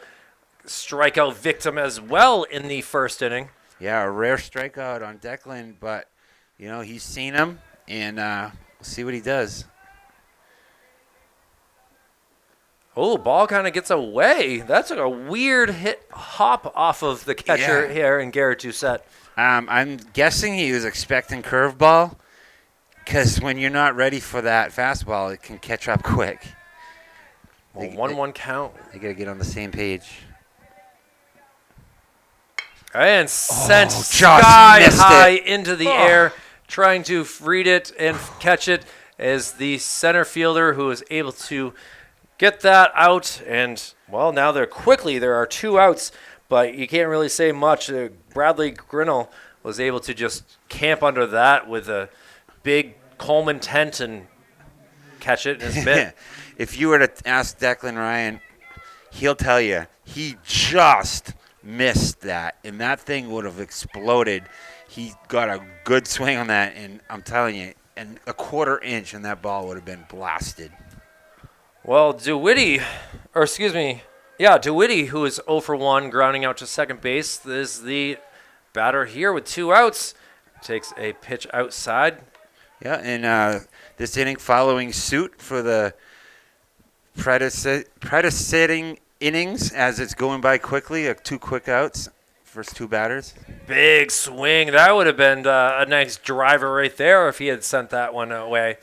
strikeout victim as well in the first inning. Yeah, a rare strikeout on Declan, but, he's seen him, and we'll see what he does. Oh, ball kind of gets away. That's a weird hop off of the catcher here in Garrett Doucette. I'm guessing he was expecting curveball, because when you're not ready for that fastball, it can catch up quick. Well, 1-1 count. They got to get on the same page. And sent Josh sky missed high it. into the air, trying to read it and catch it as the center fielder who is able to get that out. And, well, now there are 2 outs, but you can't really say much. Bradley Grinnell was able to just camp under that with a big Coleman tent and catch it in his mitt. If you were to ask Declan Ryan, he'll tell you he just missed that, and that thing would have exploded. he got a good swing on that, and I'm telling you, and a quarter inch and that ball would have been blasted. Well, DeWitty, who is 0 for 1, grounding out to second base, is the batter here with 2 outs. Takes a pitch outside. Yeah, and this inning following suit for the predecessing innings as it's going by quickly, 2 quick outs, first 2 batters. Big swing. That would have been a nice driver right there if he had sent that one away.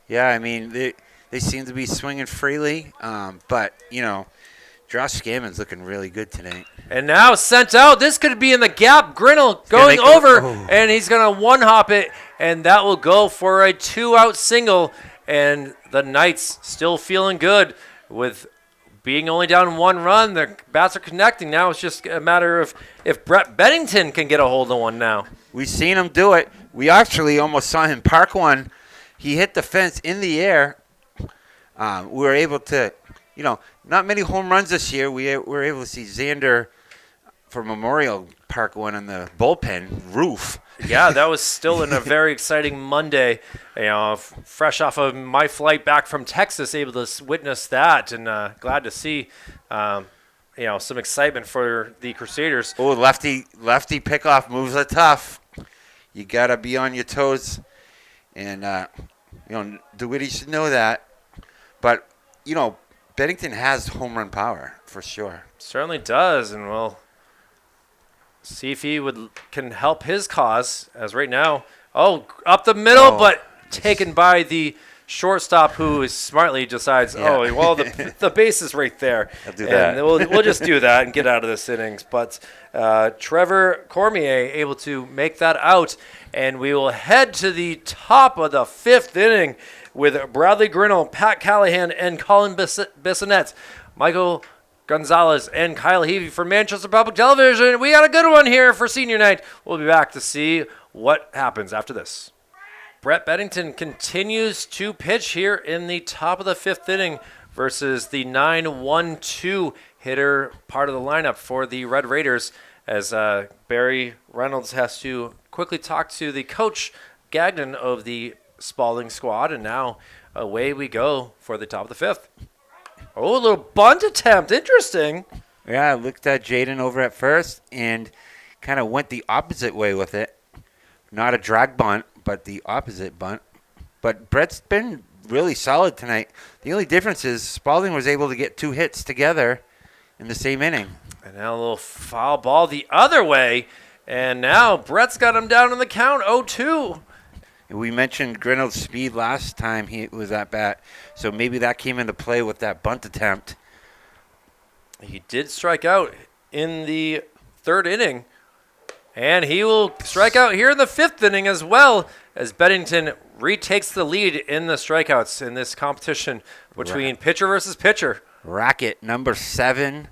Yeah, I mean, they seem to be swinging freely, but, Josh Scammond's looking really good tonight. And now sent out. This could be in the gap. Grinnell going over, and he's going to one-hop it, and that will go for a 2-out single. And the Knights still feeling good with being only down 1 run. Their bats are connecting. Now it's just a matter of if Brett Bennington can get a hold of one now. We've seen him do it. We actually almost saw him park one. He hit the fence in the air. We were able to, not many home runs this year. We were able to see Xander for Memorial park one on the bullpen roof. Yeah, that was still in a very exciting Monday. Fresh off of my flight back from Texas, able to witness that, and glad to see, some excitement for the Crusaders. Oh, lefty pickoff moves are tough. You gotta be on your toes, and DeWitty should know that. But Bennington has home run power for sure. Certainly does, and we'll see if he can help his cause. As right now, up the middle, but taken by the shortstop, who smartly decides, the base is right there. I'll do that. And we'll just do that and get out of this innings. But Trevor Cormier able to make that out, and we will head to the top of the 5th inning with Bradley Grinnell, Pat Callahan, and Colin Bissonette. Michael Gonzalez and Kyle Heavey for Manchester Public Television. We got a good one here for senior night. We'll be back to see what happens after this. Brett Bennington continues to pitch here in the top of the 5th inning versus the 9-1-2 hitter, part of the lineup for the Red Raiders, as Barry Reynolds has to quickly talk to the coach, Gagnon, of the Spaulding squad, and now away we go for the top of the 5th. Oh, a little bunt attempt. Interesting. Yeah, I looked at Jaden over at first and kind of went the opposite way with it. Not a drag bunt, but the opposite bunt. But Brett's been really solid tonight. The only difference is Spaulding was able to get 2 hits together in the same inning. And now a little foul ball the other way. And now Brett's got him down on the count, 0-2. We mentioned Grinnell's speed last time he was at bat, so maybe that came into play with that bunt attempt. He did strike out in the 3rd inning, and he will strike out here in the 5th inning as well, as Bennington retakes the lead in the strikeouts in this competition between pitcher versus pitcher. Racket number 7.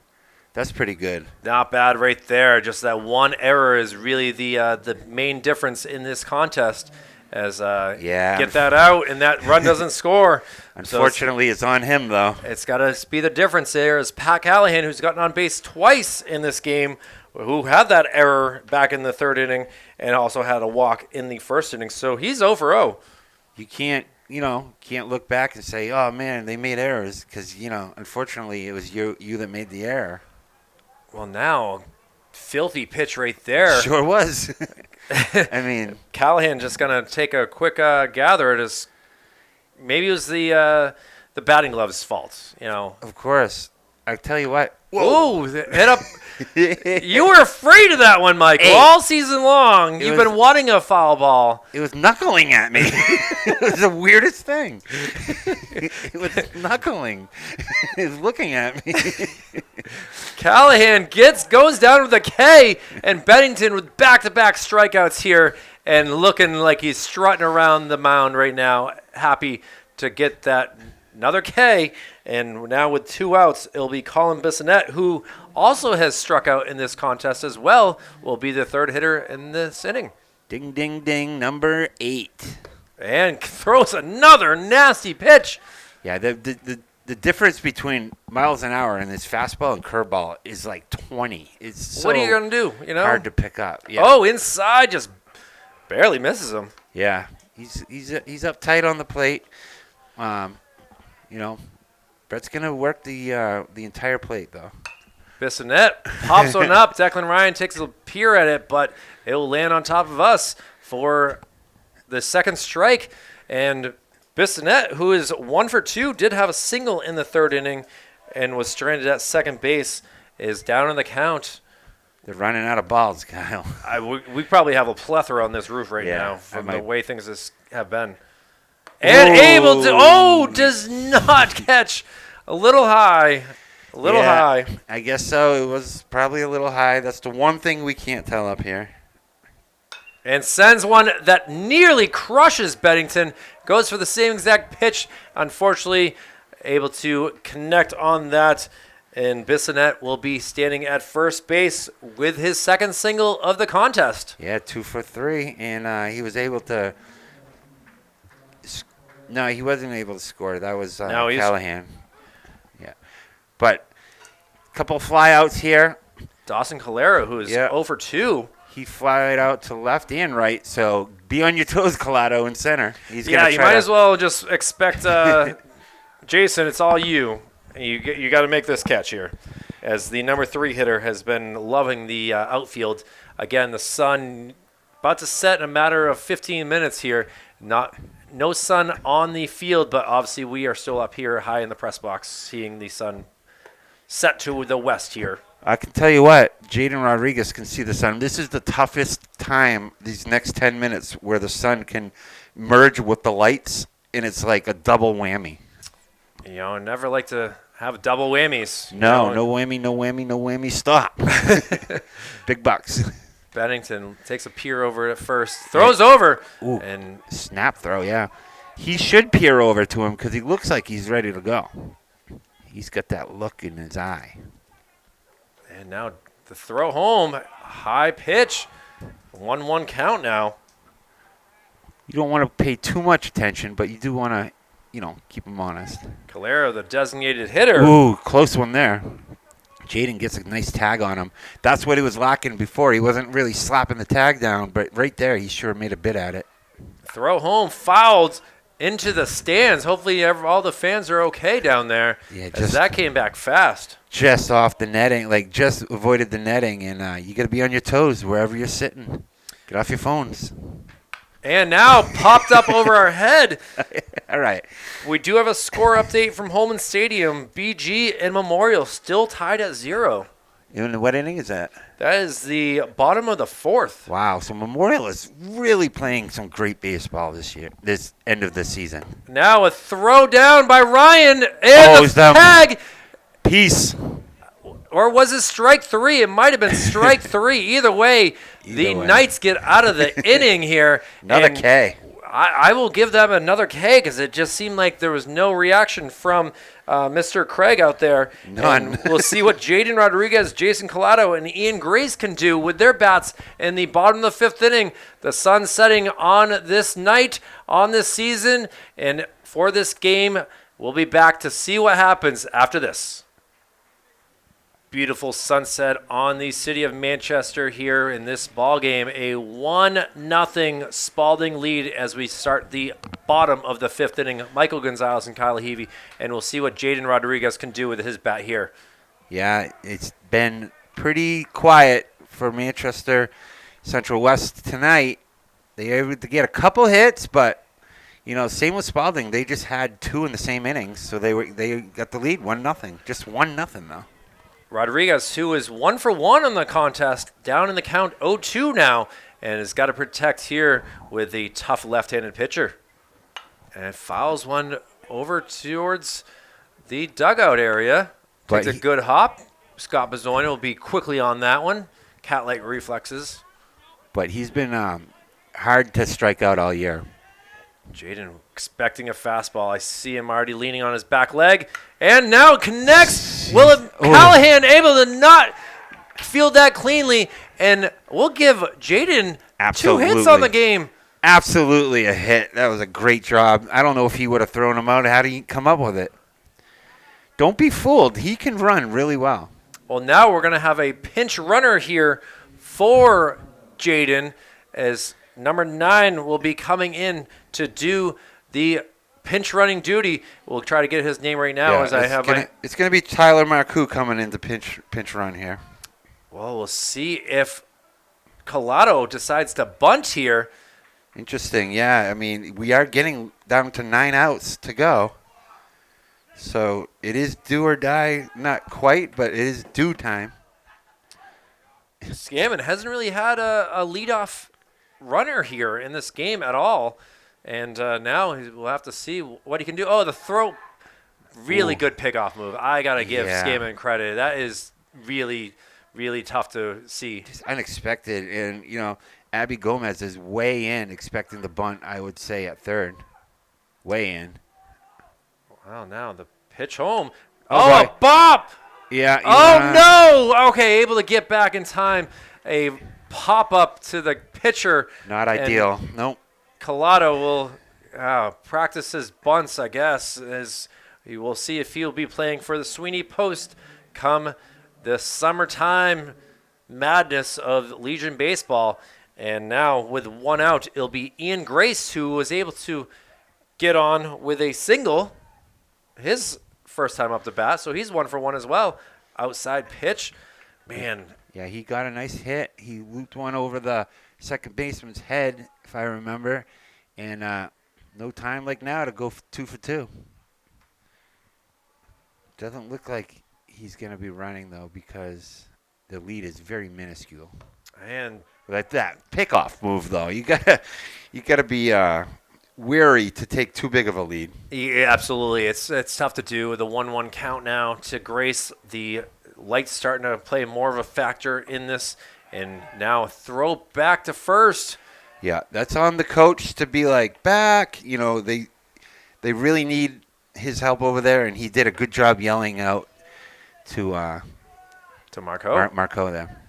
That's pretty good. Not bad right there. Just that one error is really the main difference in this contest. As get that out, and that run doesn't score. Unfortunately, it's on him, though. It's got to be the difference there. Is Pat Callahan, who's gotten on base twice in this game, who had that error back in the 3rd inning and also had a walk in the 1st inning. So he's 0 for 0. You can't look back and say, oh, man, they made errors, because, unfortunately, it was you that made the error. Well, now, filthy pitch right there. Sure was. I mean, Callahan just gonna take a quick gather at his. Maybe it was the batting glove's fault. Of course. I tell you what. Whoa! Hit up. You were afraid of that one, Michael. Hey, all season long. You've been wanting a foul ball. It was knuckling at me. It was the weirdest thing. It was knuckling. It was looking at me. Callahan goes down with a K, and Bennington with back-to-back strikeouts here, and looking like he's strutting around the mound right now, happy to get that another K. And now with 2 outs, it'll be Colin Bissonette, who also has struck out in this contest as well, will be the 3rd hitter in this inning. Ding, ding, ding, number 8. And throws another nasty pitch. Yeah, the difference between miles an hour and this fastball and curveball is like 20. It's so what are you going to do? hard to pick up. Yeah. Oh, inside, just Barely misses him. Yeah, he's up tight on the plate. You know, Brett's gonna work the entire plate though. Bissonette pops one up. Declan Ryan takes a peer at it, but it will land on top of us for the second strike. And Bissonette, who is 1 for 2, did have a single in the third inning and was stranded at second base, is down in the count. They're running out of balls, Kyle. We probably have a plethora on this roof right Yeah, now from the way things have been. And does not catch. A little high. High. I guess so. It was probably a little high. That's the one thing we can't tell up here. And sends one that nearly crushes Bennington. Goes for the same exact pitch. Unfortunately, able to connect on that. And Bissonette will be standing at first base with his second single of the contest. Yeah, 2 for 3. And he was able to... No, he wasn't able to score. That was Callahan. Yeah. But a couple flyouts here. Dawson Calero, who is 0 for 2. He flied out to left and right, so be on your toes, Collado, in center. You might as well just expect Jason, it's all you. You got to make this catch here, as the number 3 hitter has been loving the outfield. Again, the sun about to set in a matter of 15 minutes here. No sun on the field, but obviously we are still up here high in the press box, seeing the sun set to the west here. I can tell you what, Jaden Rodriguez can see the sun. This is the toughest time, these next 10 minutes, where the sun can merge with the lights, and it's like a double whammy. I never like to have double whammies. No whammy, stop. Big bucks. Bennington takes a peer over at first, throws over, and snap throw, yeah. He should peer over to him because he looks like he's ready to go. He's got that look in his eye. And now the throw home, high pitch, 1-1 count now. You don't want to pay too much attention, but you do want to, keep him honest. Calero, the designated hitter. Ooh, close one there. Jaden gets a nice tag on him. That's what he was lacking before. He wasn't really slapping the tag down, but right there he sure made a bit at it. Throw home, fouled into the stands. Hopefully all the fans are okay down there. Yeah, that came back fast. Just off the netting, just avoided the netting, and you got to be on your toes wherever you're sitting. Get off your phones. And now popped up over our head. All right. We do have a score update from Holman Stadium. BG and Memorial still tied at 0. And what inning is that? That is the bottom of the 4th. Wow. So Memorial is really playing some great baseball this end of the season. Now a throw down by Ryan and the tag. Peace. Or was it strike 3? It might have been strike 3. Either way, the Knights get out of the inning here. Another K. I will give them another K because it just seemed like there was no reaction from Mr. Craig out there. None. And we'll see what Jaden Rodriguez, Jason Collado, and Ian Grace can do with their bats in the bottom of the 5th inning. The sun setting on this night, on this season. And for this game, we'll be back to see what happens after this. Beautiful sunset on the city of Manchester here in this ball game. A 1-0 Spaulding lead as we start the bottom of the 5th inning. Michael Gonzalez and Kyle Levy, and we'll see what Jaden Rodriguez can do with his bat here. Yeah, it's been pretty quiet for Manchester Central West tonight. They were able to get a couple hits, but same with Spaulding. They just had 2 in the same innings, so they got the lead 1-0. Just 1-0 though. Rodriguez, who is 1 for 1 on the contest, down in the count 0-2 now, and has got to protect here with the tough left-handed pitcher. And fouls one over towards the dugout area. Takes a good hop. Scott Bazzonia will be quickly on that one. Cat-like reflexes. But he's been hard to strike out all year. Jaden expecting a fastball. I see him already leaning on his back leg. And now connects. Callahan able to not field that cleanly. And we'll give Jaden 2 hits on the game. Absolutely a hit. That was a great job. I don't know if he would have thrown him out. How did he come up with it? Don't be fooled. He can run really well. Well, now we're going to have a pinch runner here for Jaden as number 9 will be coming in to do the pinch running duty. We'll try to get his name right now as I have It's going to be Tyler Marcoux coming in to pinch run here. Well, we'll see if Collado decides to bunt here. Interesting. Yeah, I mean, we are getting down to 9 outs to go. So it is do or die. Not quite, but it is due time. Scammon hasn't really had a leadoff runner here in this game at all. And now we'll have to see what he can do. Oh, the throw. Really good pickoff move. I got to give Scammon credit. That is really, really tough to see. Just unexpected. And, you know, Abby Gomez is way in expecting the bunt, I would say, at third. Way in. Wow, now the pitch home. Oh, a bop! Yeah. No! Okay, able to get back in time. A pop-up to the pitcher. Not ideal. Nope. Collado will practice his bunts, I guess, as we will see if he'll be playing for the Sweeney Post come the summertime madness of Legion Baseball. And now with 1 out, it'll be Ian Grace who was able to get on with a single. His first time up to bat, so he's 1 for 1 as well. Outside pitch. Man. Yeah, he got a nice hit. He looped one over the second baseman's head, if I remember. And no time like now to go 2 for 2. Doesn't look like he's going to be running, though, because the lead is very minuscule. And like that pickoff move, though, you gotta be wary to take too big of a lead. Yeah, absolutely. It's tough to do with the 1-1 count now to Grace. The light's starting to play more of a factor in this, and now throw back to first. Yeah, that's on the coach to be like, back. You know, they really need his help over there, and he did a good job yelling out to Marco. Marco there.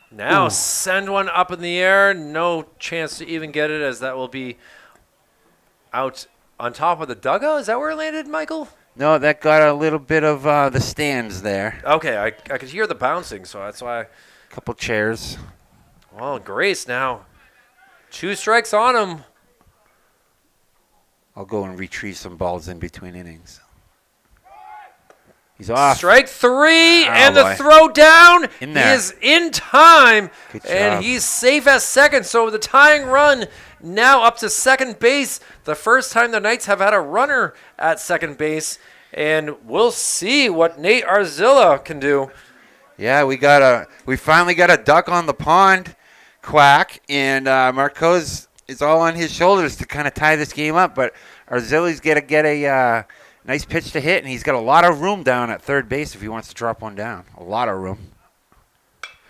Now send one up in the air. No chance to even get it, as that will be out on top of the dugout. Is that where it landed, Michael? No, that got a little bit of the stands there. Okay, I could hear the bouncing, so that's why. Couple chairs. Well, Grace now. 2 strikes on him. I'll go and retrieve some balls in between innings. He's off. Strike 3, and boy. the throw down. In there. He is in time, Good job. and he's safe at second. So the tying run now up to second base. The first time the Knights have had a runner at second base, and we'll see what Nate Arzilla can do. Yeah, we finally got a duck on the pond, Quack, and Marcos is all on his shoulders to kind of tie this game up. But Arzilla's got to get a nice pitch to hit, and he's got a lot of room down at third base if he wants to drop one down. A lot of room.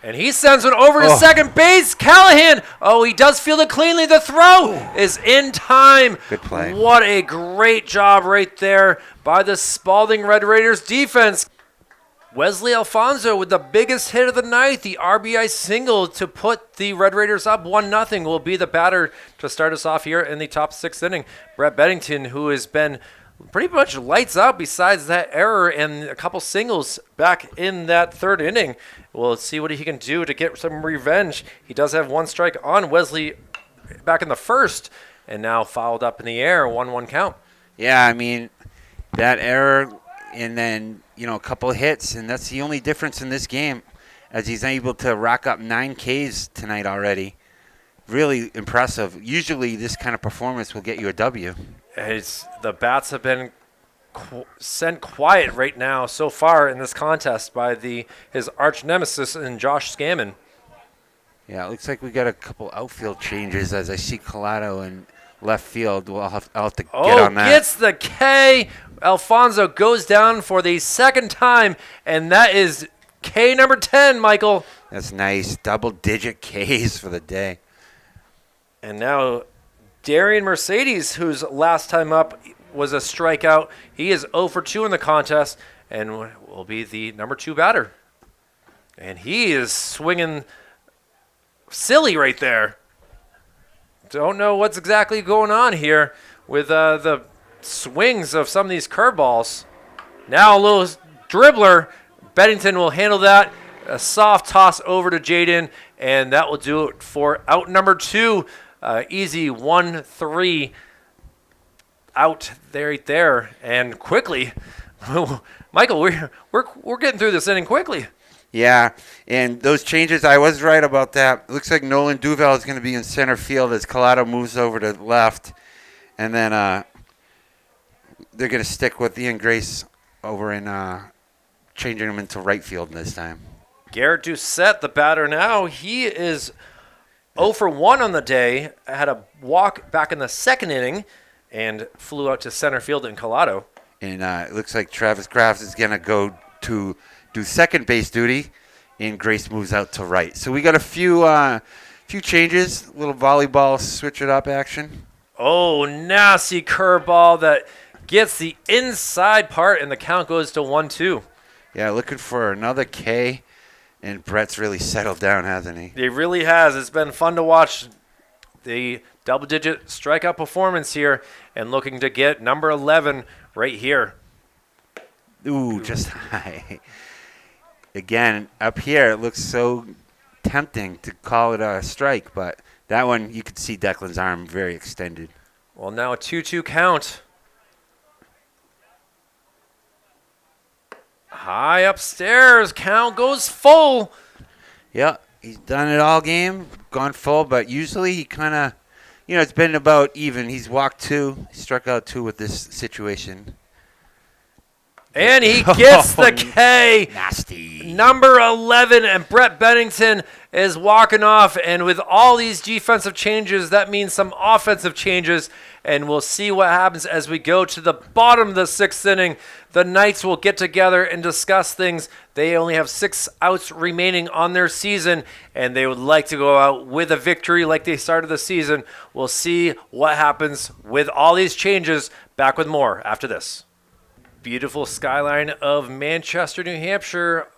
And he sends one over to second base. Callahan. Oh, he does field it cleanly. The throw is in time. Good play. What a great job right there by the Spaulding Red Raiders defense. Wesley Alfonso with the biggest hit of the night, the RBI single to put the Red Raiders up 1-0, will be the batter to start us off here in the top 6th inning. Brett Beddington, who has been pretty much lights out besides that error and a couple singles back in that 3rd inning. We'll see what he can do to get some revenge. He does have 1 strike on Wesley back in the 1st, and now fouled up in the air, 1-1 count. Yeah, I mean, that error and then, a couple of hits, and that's the only difference in this game, as he's able to rack up 9 Ks tonight already. Really impressive. Usually this kind of performance will get you a W. The bats have been sent quiet right now so far in this contest by his arch nemesis in Josh Scammon. Yeah, it looks like we got a couple outfield changes as I see Collado in left field. Well, I'll have to get on that. Gets the K. Alfonso goes down for the 2nd time, and that is K number 10, Michael. That's nice. Double-digit Ks for the day. And now Darian Mercedes, whose last time up was a strikeout. He is 0 for 2 in the contest and will be the number 2 batter. And he is swinging silly right there. Don't know what's exactly going on here with the swings of some of these curveballs. Now a little dribbler. Beddington will handle that. A soft toss over to Jaden, And that will do it for out number 2. Easy 1-3 out there, right there. And quickly, Michael, we're getting through this inning quickly. Yeah, and those changes, I was right about that. Looks like Nolan Duval is going to be in center field as Collado moves over to left. And then they're going to stick with Ian Grace over in changing him into right field this time. Garrett Doucette, the batter now, he is 0 for 1 on the day. Had a walk back in the second inning and flew out to center field in Collado. And it looks like Travis Graves is going to go to do second base duty, and Grace moves out to right. So we got a few changes, little volleyball switch it up action. Oh, nasty curveball that gets the inside part, and the count goes to 1-2. Yeah, looking for another K, and Brett's really settled down, hasn't he? He really has. It's been fun to watch the double-digit strikeout performance here, and looking to get number 11 right here. Ooh, just high. Again, up here, it looks so tempting to call it a strike, but that one, you could see Declan's arm very extended. Well, now a 2-2 count. High upstairs, count goes full. Yeah, he's done it all game, gone full, but usually he kind of, it's been about even. He's walked 2, struck out 2 with this situation. And he gets the K. Nasty. Number 11, and Brett Bennington is walking off. And with all these defensive changes, that means some offensive changes. And we'll see what happens as we go to the bottom of the 6th inning. The Knights will get together and discuss things. They only have 6 outs remaining on their season, and they would like to go out with a victory like they started the season. We'll see what happens with all these changes. Back with more after this. Beautiful skyline of Manchester, New Hampshire,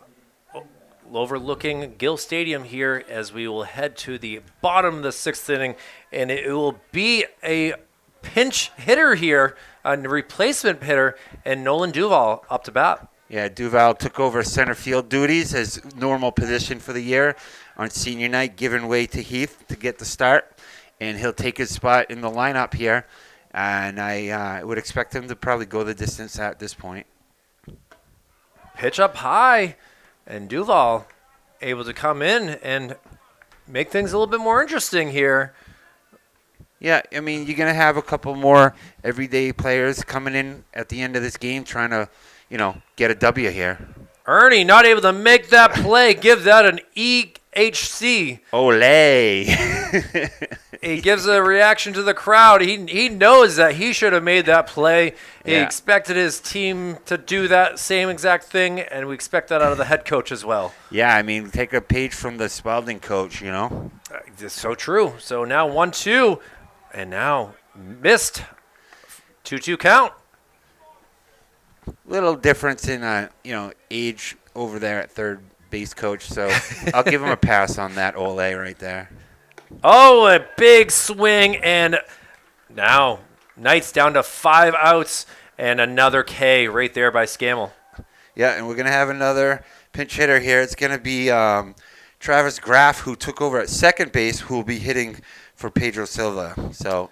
overlooking Gill Stadium here as we will head to the bottom of the 6th inning, and it will be a pinch hitter here, a replacement hitter, and Nolan Duval up to bat. Yeah, Duval took over center field duties as normal position for the year on senior night, giving way to Heath to get the start, and he'll take his spot in the lineup here. And I would expect him to probably go the distance at this point. Pitch up high, and Duval able to come in and make things a little bit more interesting here. Yeah, I mean, you're going to have a couple more everyday players coming in at the end of this game trying to, get a W here. Ernie not able to make that play. Give that an EHC. Ole. He gives a reaction to the crowd. He knows that he should have made that play. He expected his team to do that same exact thing, and we expect that out of the head coach as well. Yeah, I mean, take a page from the Spaulding coach, It's so true. So now 1-2, and now missed 2-2 count. Little difference in, age over there at third base coach, so I'll give him a pass on that Ole right there. Oh, a big swing, and now Knights down to 5 outs and another K right there by Scammell. Yeah, and we're going to have another pinch hitter here. It's going to be Travis Graff, who took over at second base, who will be hitting for Pedro Silva. So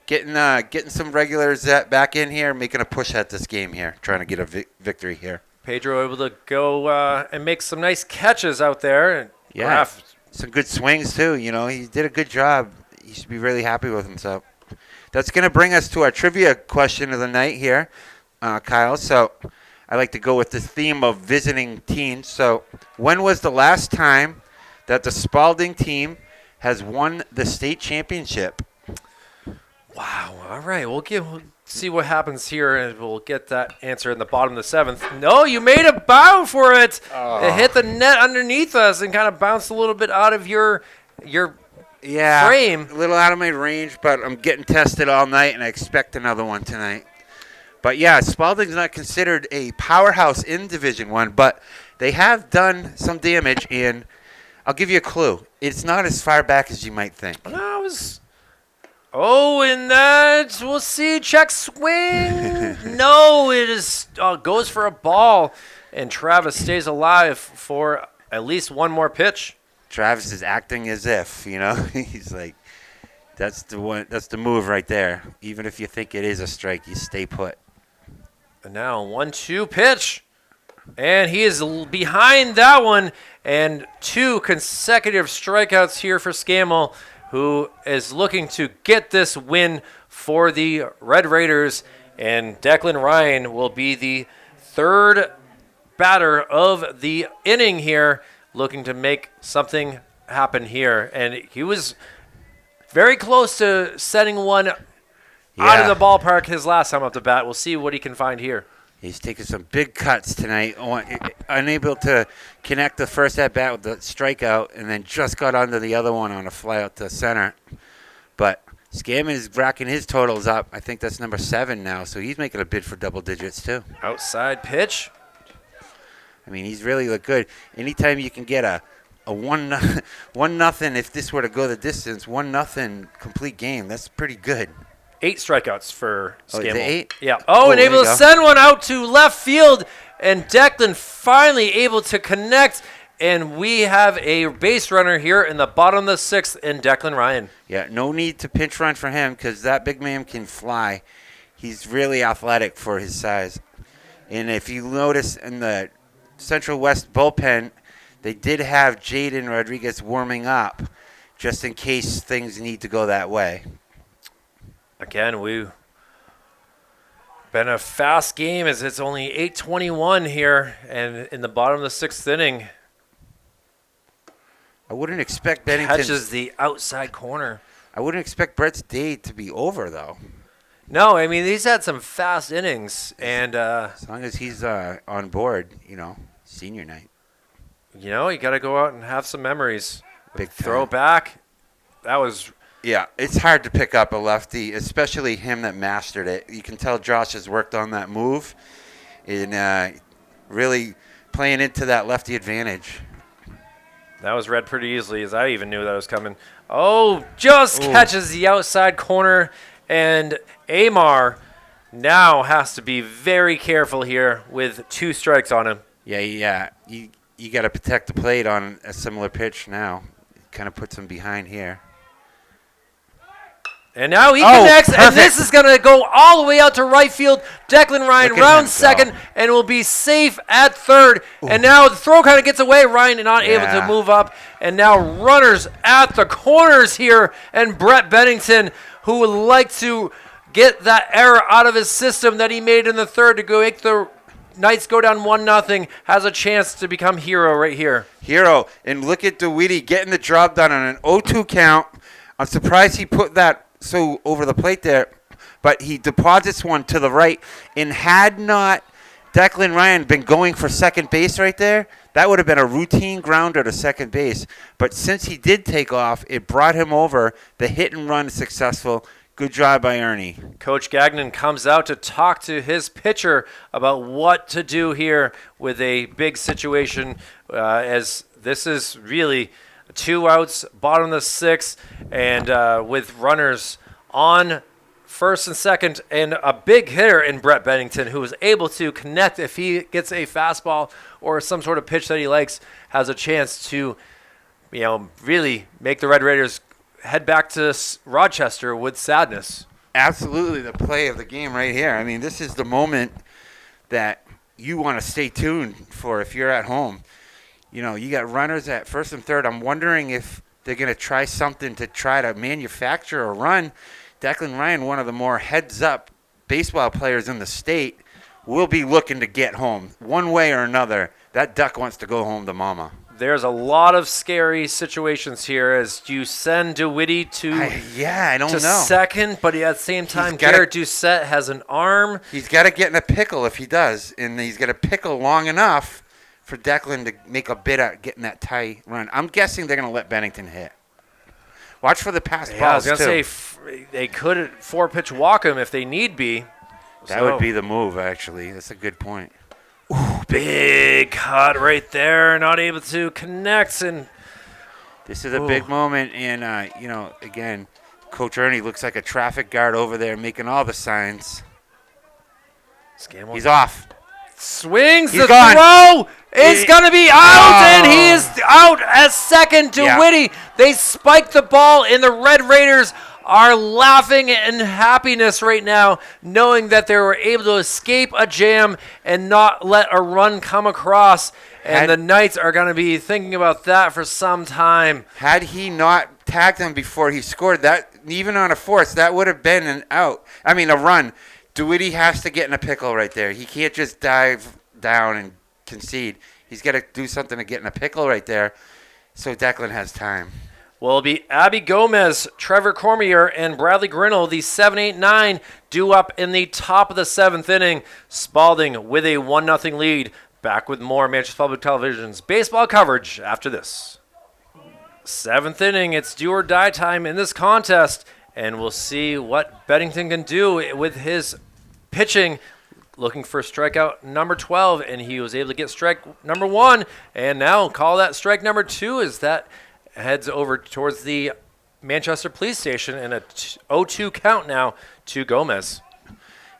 getting some regulars back in here, making a push at this game here, trying to get a victory here. Pedro able to go and make some nice catches out there. And yeah, Graff, some good swings too. He did a good job. He should be really happy with himself. That's going to bring us to our trivia question of the night here, Kyle. So I like to go with the theme of visiting teams. So when was the last time that the Spaulding team has won the state championship? wow. All right, we'll see what happens here, and we'll get that answer in the bottom of the 7th. No, you made a bow for it. It hit the net underneath us and kind of bounced a little bit out of your frame. A little out of my range, but I'm getting tested all night, and I expect another one tonight. But, yeah, Spaulding's not considered a powerhouse in Division I, but they have done some damage, and I'll give you a clue. It's not as far back as you might think. No, it was... Oh, and that, we'll see, check swing. No, it is goes for a ball, and Travis stays alive for at least one more pitch. Travis is acting as if, he's like, that's the one. That's the move right there. Even if you think it is a strike, you stay put. And now 1-2 pitch. And he is behind that one. And 2 consecutive strikeouts here for Scammell, who is looking to get this win for the Red Raiders. And Declan Ryan will be the 3rd batter of the inning here, looking to make something happen here. And he was very close to setting one out of the ballpark his last time up the bat. We'll see what he can find here. He's taking some big cuts tonight, unable to connect the first at-bat with the strikeout, and then just got onto the other one on a fly out to center. But Scammon is racking his totals up. I think that's number 7 now, so he's making a bid for double digits too. Outside pitch. I mean, he's really looked good. Anytime you can get a 1-0, if this were to go the distance, 1-0 complete game, that's pretty good. 8 strikeouts for Scammell. Oh, is it 8? Yeah. Oh, and able to send one out to left field, and Declan finally able to connect, and we have a base runner here in the bottom of the 6th in Declan Ryan. Yeah, no need to pinch run for him because that big man can fly. He's really athletic for his size. And if you notice in the Central West bullpen, they did have Jaden Rodriguez warming up just in case things need to go that way. Again, we've been a fast game as it's only 8:21 here and in the bottom of the 6th inning. I wouldn't expect Bennington. Catches the outside corner. I wouldn't expect Brett's day to be over, though. No, I mean, he's had some fast innings. And as long as he's on board, senior night. You got to go out and have some memories. Big throw back. That was... Yeah, it's hard to pick up a lefty, especially him that mastered it. You can tell Josh has worked on that move and really playing into that lefty advantage. That was read pretty easily, as I even knew that was coming. Oh, just catches the outside corner, and Amar now has to be very careful here with 2 strikes on him. Yeah. You got to protect the plate on a similar pitch now. Kind of puts him behind here. And now he connects, perfect. And this is going to go all the way out to right field. Declan Ryan rounds second and will be safe at third. Ooh. And now the throw kind of gets away. Ryan not able to move up. And now runners at the corners here. And Brett Bennington, who would like to get that error out of his system that he made in the third to go make the Knights go down 1-0, has a chance to become hero right here. Hero. And look at DeWitty getting the job done on an 0-2 count. I'm surprised he put that so over the plate there, but he deposits one to the right. And had not Declan Ryan been going for second base right there, that would have been a routine grounder to second base. But since he did take off, it brought him over. The hit and run is successful. Good job by Ernie. Coach Gagnon comes out to talk to his pitcher about what to do here with a big situation, as this is really 2 outs, bottom of the 6th, and with runners on first and second, and a big hitter in Brett Bennington, who is able to connect if he gets a fastball or some sort of pitch that he likes, has a chance to, really make the Red Raiders head back to Rochester with sadness. Absolutely, the play of the game right here. I mean, this is the moment that you want to stay tuned for if you're at home. You got runners at first and third. I'm wondering if they're going to try something to try to manufacture a run. Declan Ryan, one of the more heads-up baseball players in the state, will be looking to get home one way or another. That duck wants to go home to mama. There's a lot of scary situations here as you send DeWitty I don't know. second, but at the same time, Garrett Doucette has an arm. He's got to get in a pickle if he does, and he's got to pickle long enough for Declan to make a bid at getting that tie run. I'm guessing they're going to let Bennington hit. Watch for the pass balls, I was going to say they could 4-pitch walk him if they need be. That would be the move, actually. That's a good point. Ooh, big cut right there. Not able to connect. And this is a big moment. And, again, Coach Ernie looks like a traffic guard over there making all the signs. He's off. Swings He's the gone. throw. is going to be out, and he is out at second to Yeah. Whitty. They spiked the ball, and the Red Raiders are laughing in happiness right now, knowing that they were able to escape a jam and not let a run come across. And the Knights are going to be thinking about that for some time. Had he not tagged him before he scored, that even on a force, that would have been a run. DeWitty has to get in a pickle right there. He can't just dive down and concede. He's got to do something to get in a pickle right there so Declan has time. Well, it'll be Abby Gomez, Trevor Cormier, and Bradley Grinnell, the 7-8-9, due up in the top of the 7th inning. Spaulding with a 1-0 lead. Back with more Manchester Public Television's baseball coverage after this. 7th inning, it's do or die time in this contest, and we'll see what Bennington can do with his pitching. Looking for strikeout number 12, and he was able to get strike number 1, and now call that strike number 2 as that heads over towards the Manchester Police Station, and a 0-2 count now to Gomez.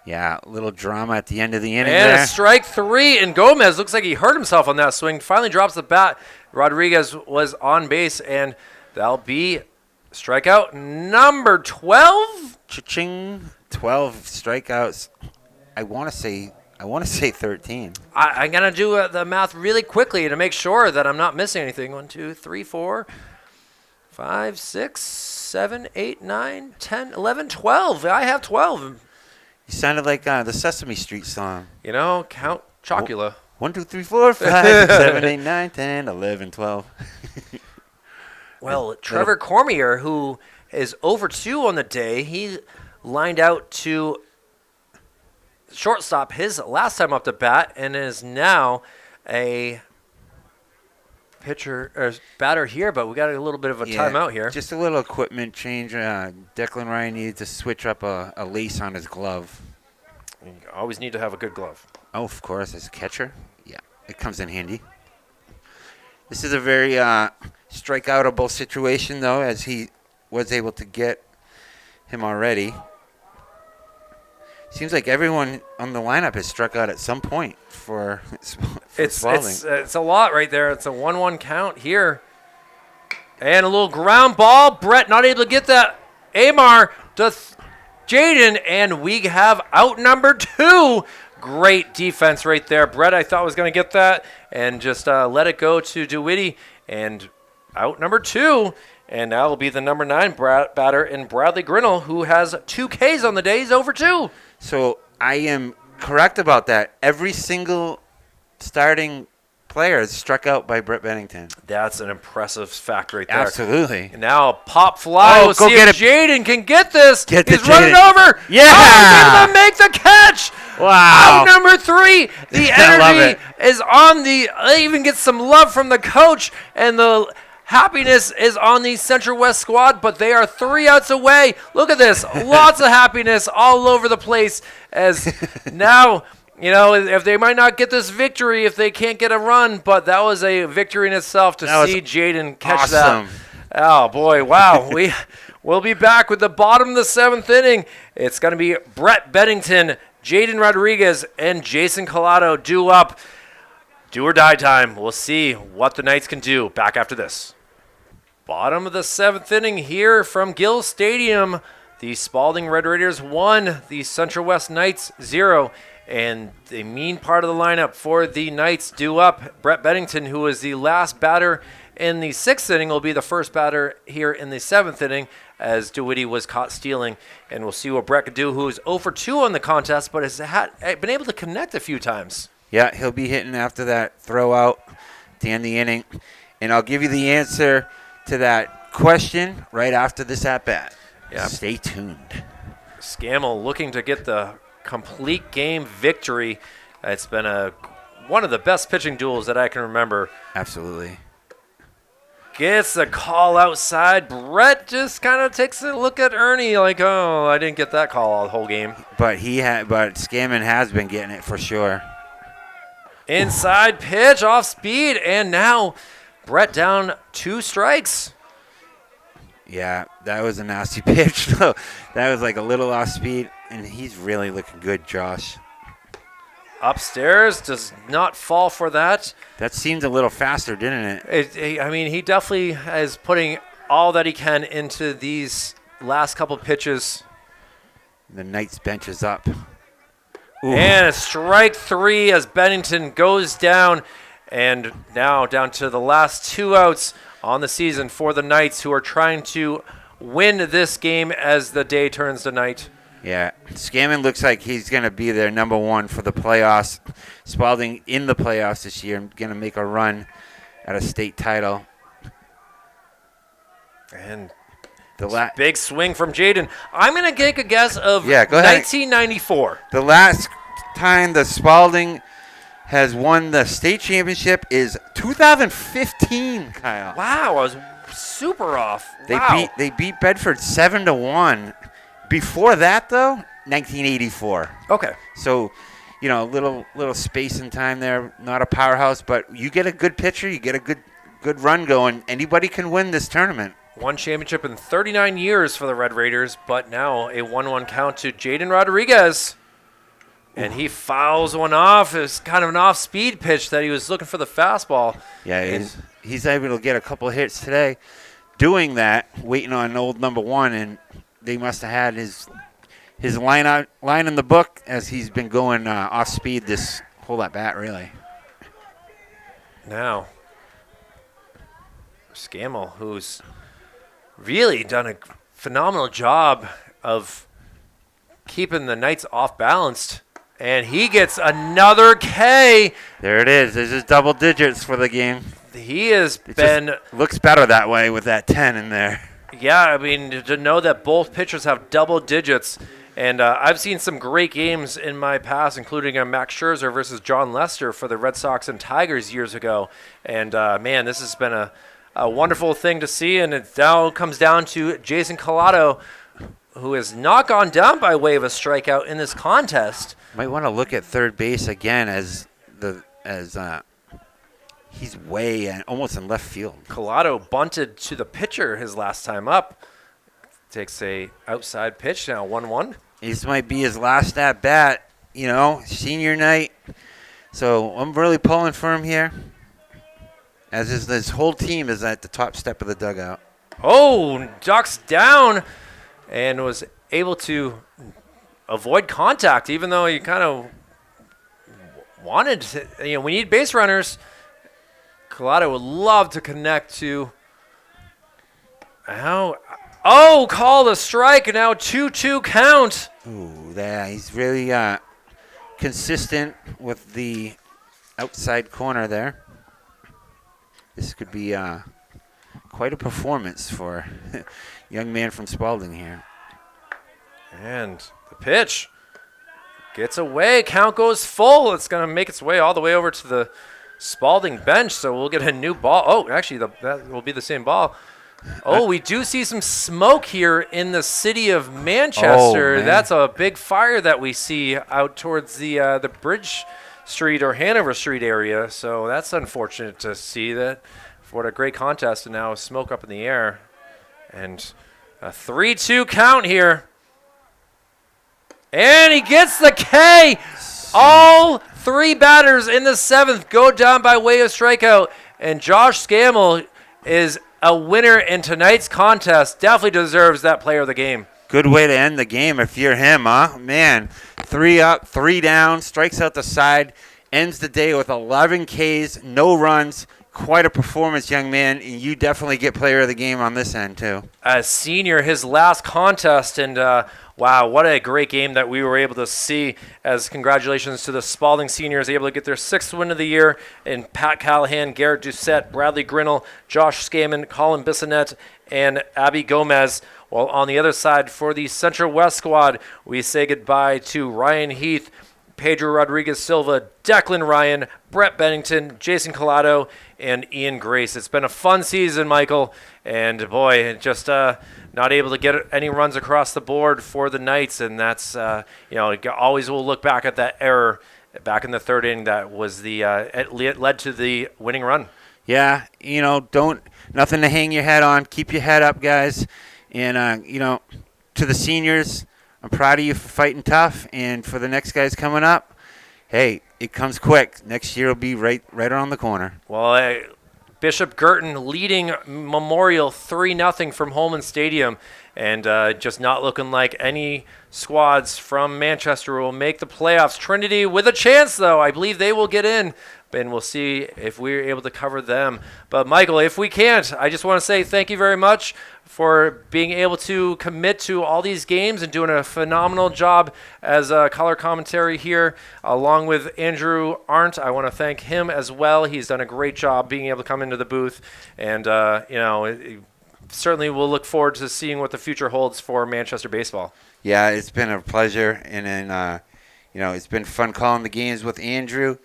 Yeah, a little drama at the end of the inning And there. a strike 3, and Gomez looks like he hurt himself on that swing. Finally drops the bat. Rodriguez was on base, and that'll be strikeout number 12. Cha-ching. 12 strikeouts. I want to say 13. I'm going to do the math really quickly to make sure that I'm not missing anything. 1, 2, 3, 4, 5, 6, 7, 8, 9, 10, 11, 12. I have 12. You sounded like the Sesame Street song. You know, Count Chocula. 1, 2, 3, 4, 5, 7, 8, 9, 10, 11, 12. Well, Trevor Cormier, who is over 2 on the day, he lined out to shortstop his last time up to bat and is now a pitcher or batter here, but we got a little bit of a timeout here. Just a little equipment change. Declan Ryan needed to switch up a lace on his glove. You always need to have a good glove. Oh, of course, as a catcher. Yeah, it comes in handy. This is a very strikeoutable situation, though, as he was able to get him already. Seems like everyone on the lineup has struck out at some point for Spaulding. It's a lot right there. It's a 1-1 count here. And a little ground ball. Brett not able to get that. Amar to Jaden, and we have out number 2. Great defense right there. Brett, I thought, was going to get that and just let it go to DeWitty. And out number 2. And now will be the number 9 batter in Bradley Grinnell, who has 2 Ks on the day. He's over 2. So I am correct about that. Every single starting player is struck out by Brett Bennington. That's an impressive fact right there. Absolutely. And now a pop fly. Oh, We'll go see get if it. Jaden can get this. Get He's to running Jaden. over. Yeah. Oh, he's able to make the catch. Wow. Out number 3. The I love energy is on the. They even get some love from the coach, and the happiness is on the Central West squad, but they are 3 outs away. Look at this. Lots of happiness all over the place as now, you know, if they might not get this victory if they can't get a run, but that was a victory in itself to see Jaden catch awesome. that. Oh, boy. Wow. We'll be back with the bottom of the 7th inning. It's going to be Brett Bennington, Jaden Rodriguez, and Jason Collado due up. Do or die time. We'll see what the Knights can do. Back after this. Bottom of the 7th inning here from Gill Stadium. The Spaulding Red Raiders 1, the Central West Knights 0. And the mean part of the lineup for the Knights due up. Brett Bennington, who was the last batter in the 6th inning, will be the first batter here in the 7th inning as DeWitty was caught stealing. And we'll see what Brett can do, who is 0 for 2 on the contest, but has been able to connect a few times. Yeah, he'll be hitting after that throw out at the end of the inning. And I'll give you the answer to that question right after this at-bat. Yeah. Stay tuned. Scammell looking to get the complete game victory. It's been one of the best pitching duels that I can remember. Absolutely. Gets the call outside. Brett just kind of takes a look at Ernie like, oh, I didn't get that call all the whole game. But Scammon has been getting it for sure. Inside pitch, off speed, and now Brett down 2 strikes. Yeah, that was a nasty pitch. That was like a little off speed, and he's really looking good, Josh. upstairs, does not fall for that. That seemed a little faster, didn't it? I mean, he definitely is putting all that he can into these last couple pitches. The Knights bench is up. Ooh. And a strike 3 as Bennington goes down. And now down to the last 2 outs on the season for the Knights, who are trying to win this game as the day turns to night. Yeah, Scammon looks like he's going to be their number 1 for the playoffs. Spaulding in the playoffs this year, going to make a run at a state title. And the big swing from Jaden. I'm going to take a guess of go ahead. 1994. The last time the Spaulding has won the state championship is 2015, Kyle. Wow, I was super off. They beat Bedford 7-1. Before that, though, 1984. Okay. So, little space and time there. Not a powerhouse, but you get a good pitcher, you get a good run going. Anybody can win this tournament. One championship in 39 years for the Red Raiders, but now a 1-1 count to Jaden Rodriguez. And he fouls one off. It's kind of an off-speed pitch that he was looking for the fastball. Yeah, he's able to get a couple hits today. Doing that, waiting on old number 1, and they must have had his line in the book as he's been going off-speed this whole at bat, really. Now, Scammell, who's really done a phenomenal job of keeping the Knights off-balanced. And he gets another K. There it is. There's just double digits for the game. He has been... looks better that way with that 10 in there. Yeah, I mean, to know that both pitchers have double digits. And I've seen some great games in my past, including Max Scherzer versus John Lester for the Red Sox and Tigers years ago. And, man, this has been a wonderful thing to see. And it now comes down to Jason Collado, who has not gone down by way of a strikeout in this contest. Might want to look at third base again as he's way almost in left field. Collado bunted to the pitcher his last time up. Takes a outside pitch now, 1-1. This might be his last at bat, senior night. So I'm really pulling for him here. As this whole team is at the top step of the dugout. Oh, ducks down and was able to avoid contact, even though he kind of wanted to, we need base runners. Collado would love to connect to. Called a strike, now 2-2 count. Ooh, yeah, he's really consistent with the outside corner there. This could be quite a performance for young man from Spaulding here. And the pitch gets away. Count goes full. It's going to make its way all the way over to the Spaulding bench, so we'll get a new ball. Oh, actually, that will be the same ball. Oh, we do see some smoke here in the city of Manchester. That's a big fire that we see out towards the Bridge Street or Hanover Street area. So that's unfortunate to see that. What a great contest, and now smoke up in the air. And a 3-2 count here. And he gets the K. All 3 batters in the 7th go down by way of strikeout. And Josh Scammell is a winner in tonight's contest. Definitely deserves that player of the game. Good way to end the game if you're him, huh? Man, 3 up, 3 down, strikes out the side, ends the day with 11 Ks, no runs. Quite a performance, young man. And you definitely get player of the game on this end, too. As senior, his last contest, and wow, what a great game that we were able to see. As congratulations to the Spaulding seniors, able to get their 6th win of the year. And Pat Callahan, Garrett Doucette, Bradley Grinnell, Josh Scammon, Colin Bissonette, and Abby Gomez. While on the other side, for the Central West squad, we say goodbye to Ryan Heath, Pedro Rodriguez Silva, Declan Ryan, Brett Bennington, Jason Collado, and Ian Grace. It's been a fun season, Michael, and boy, just not able to get any runs across the board for the Knights, and that's always will look back at that error back in the 3rd inning that was it led to the winning run. Yeah, nothing to hang your head on. Keep your head up, guys, and to the seniors, I'm proud of you for fighting tough, and for the next guys coming up, Hey, it comes quick. Next year will be right around the corner. Well, Bishop Girton leading Memorial 3-0 from Holman Stadium, and just not looking like any squads from Manchester will make the playoffs. Trinity with a chance, though. I believe they will get in, and we'll see if we're able to cover them. But, Michael, if we can't, I just want to say thank you very much for being able to commit to all these games and doing a phenomenal job as a color commentary here, along with Andrew Arndt. I want to thank him as well. He's done a great job being able to come into the booth, and certainly we'll look forward to seeing what the future holds for Manchester baseball. Yeah, it's been a pleasure, and then it's been fun calling the games with Andrew,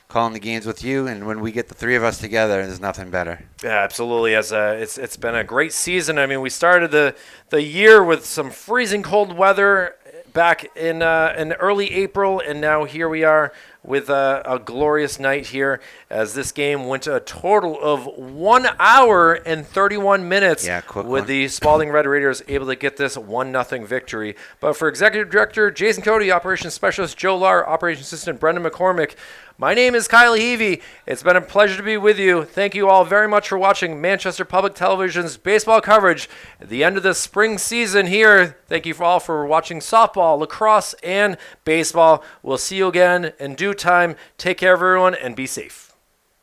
calling the games with you, and when we get the three of us together, there's nothing better. Yeah, absolutely. It's been a great season. I mean, we started the year with some freezing cold weather back in early April, and now here we are with a glorious night here as this game went to a total of 1 hour and 31 minutes. Yeah, quick with one. the Spaulding Red Raiders able to get this 1-0 victory. But for Executive Director Jason Cody, Operations Specialist Joe Lahr, Operations Assistant Brendan McCormick, my name is Kyle Heavey. It's been a pleasure to be with you. Thank you all very much for watching Manchester Public Television's baseball coverage at the end of the spring season here. Thank you all for watching softball, lacrosse, and baseball. We'll see you again in due time. Take care, everyone, and be safe.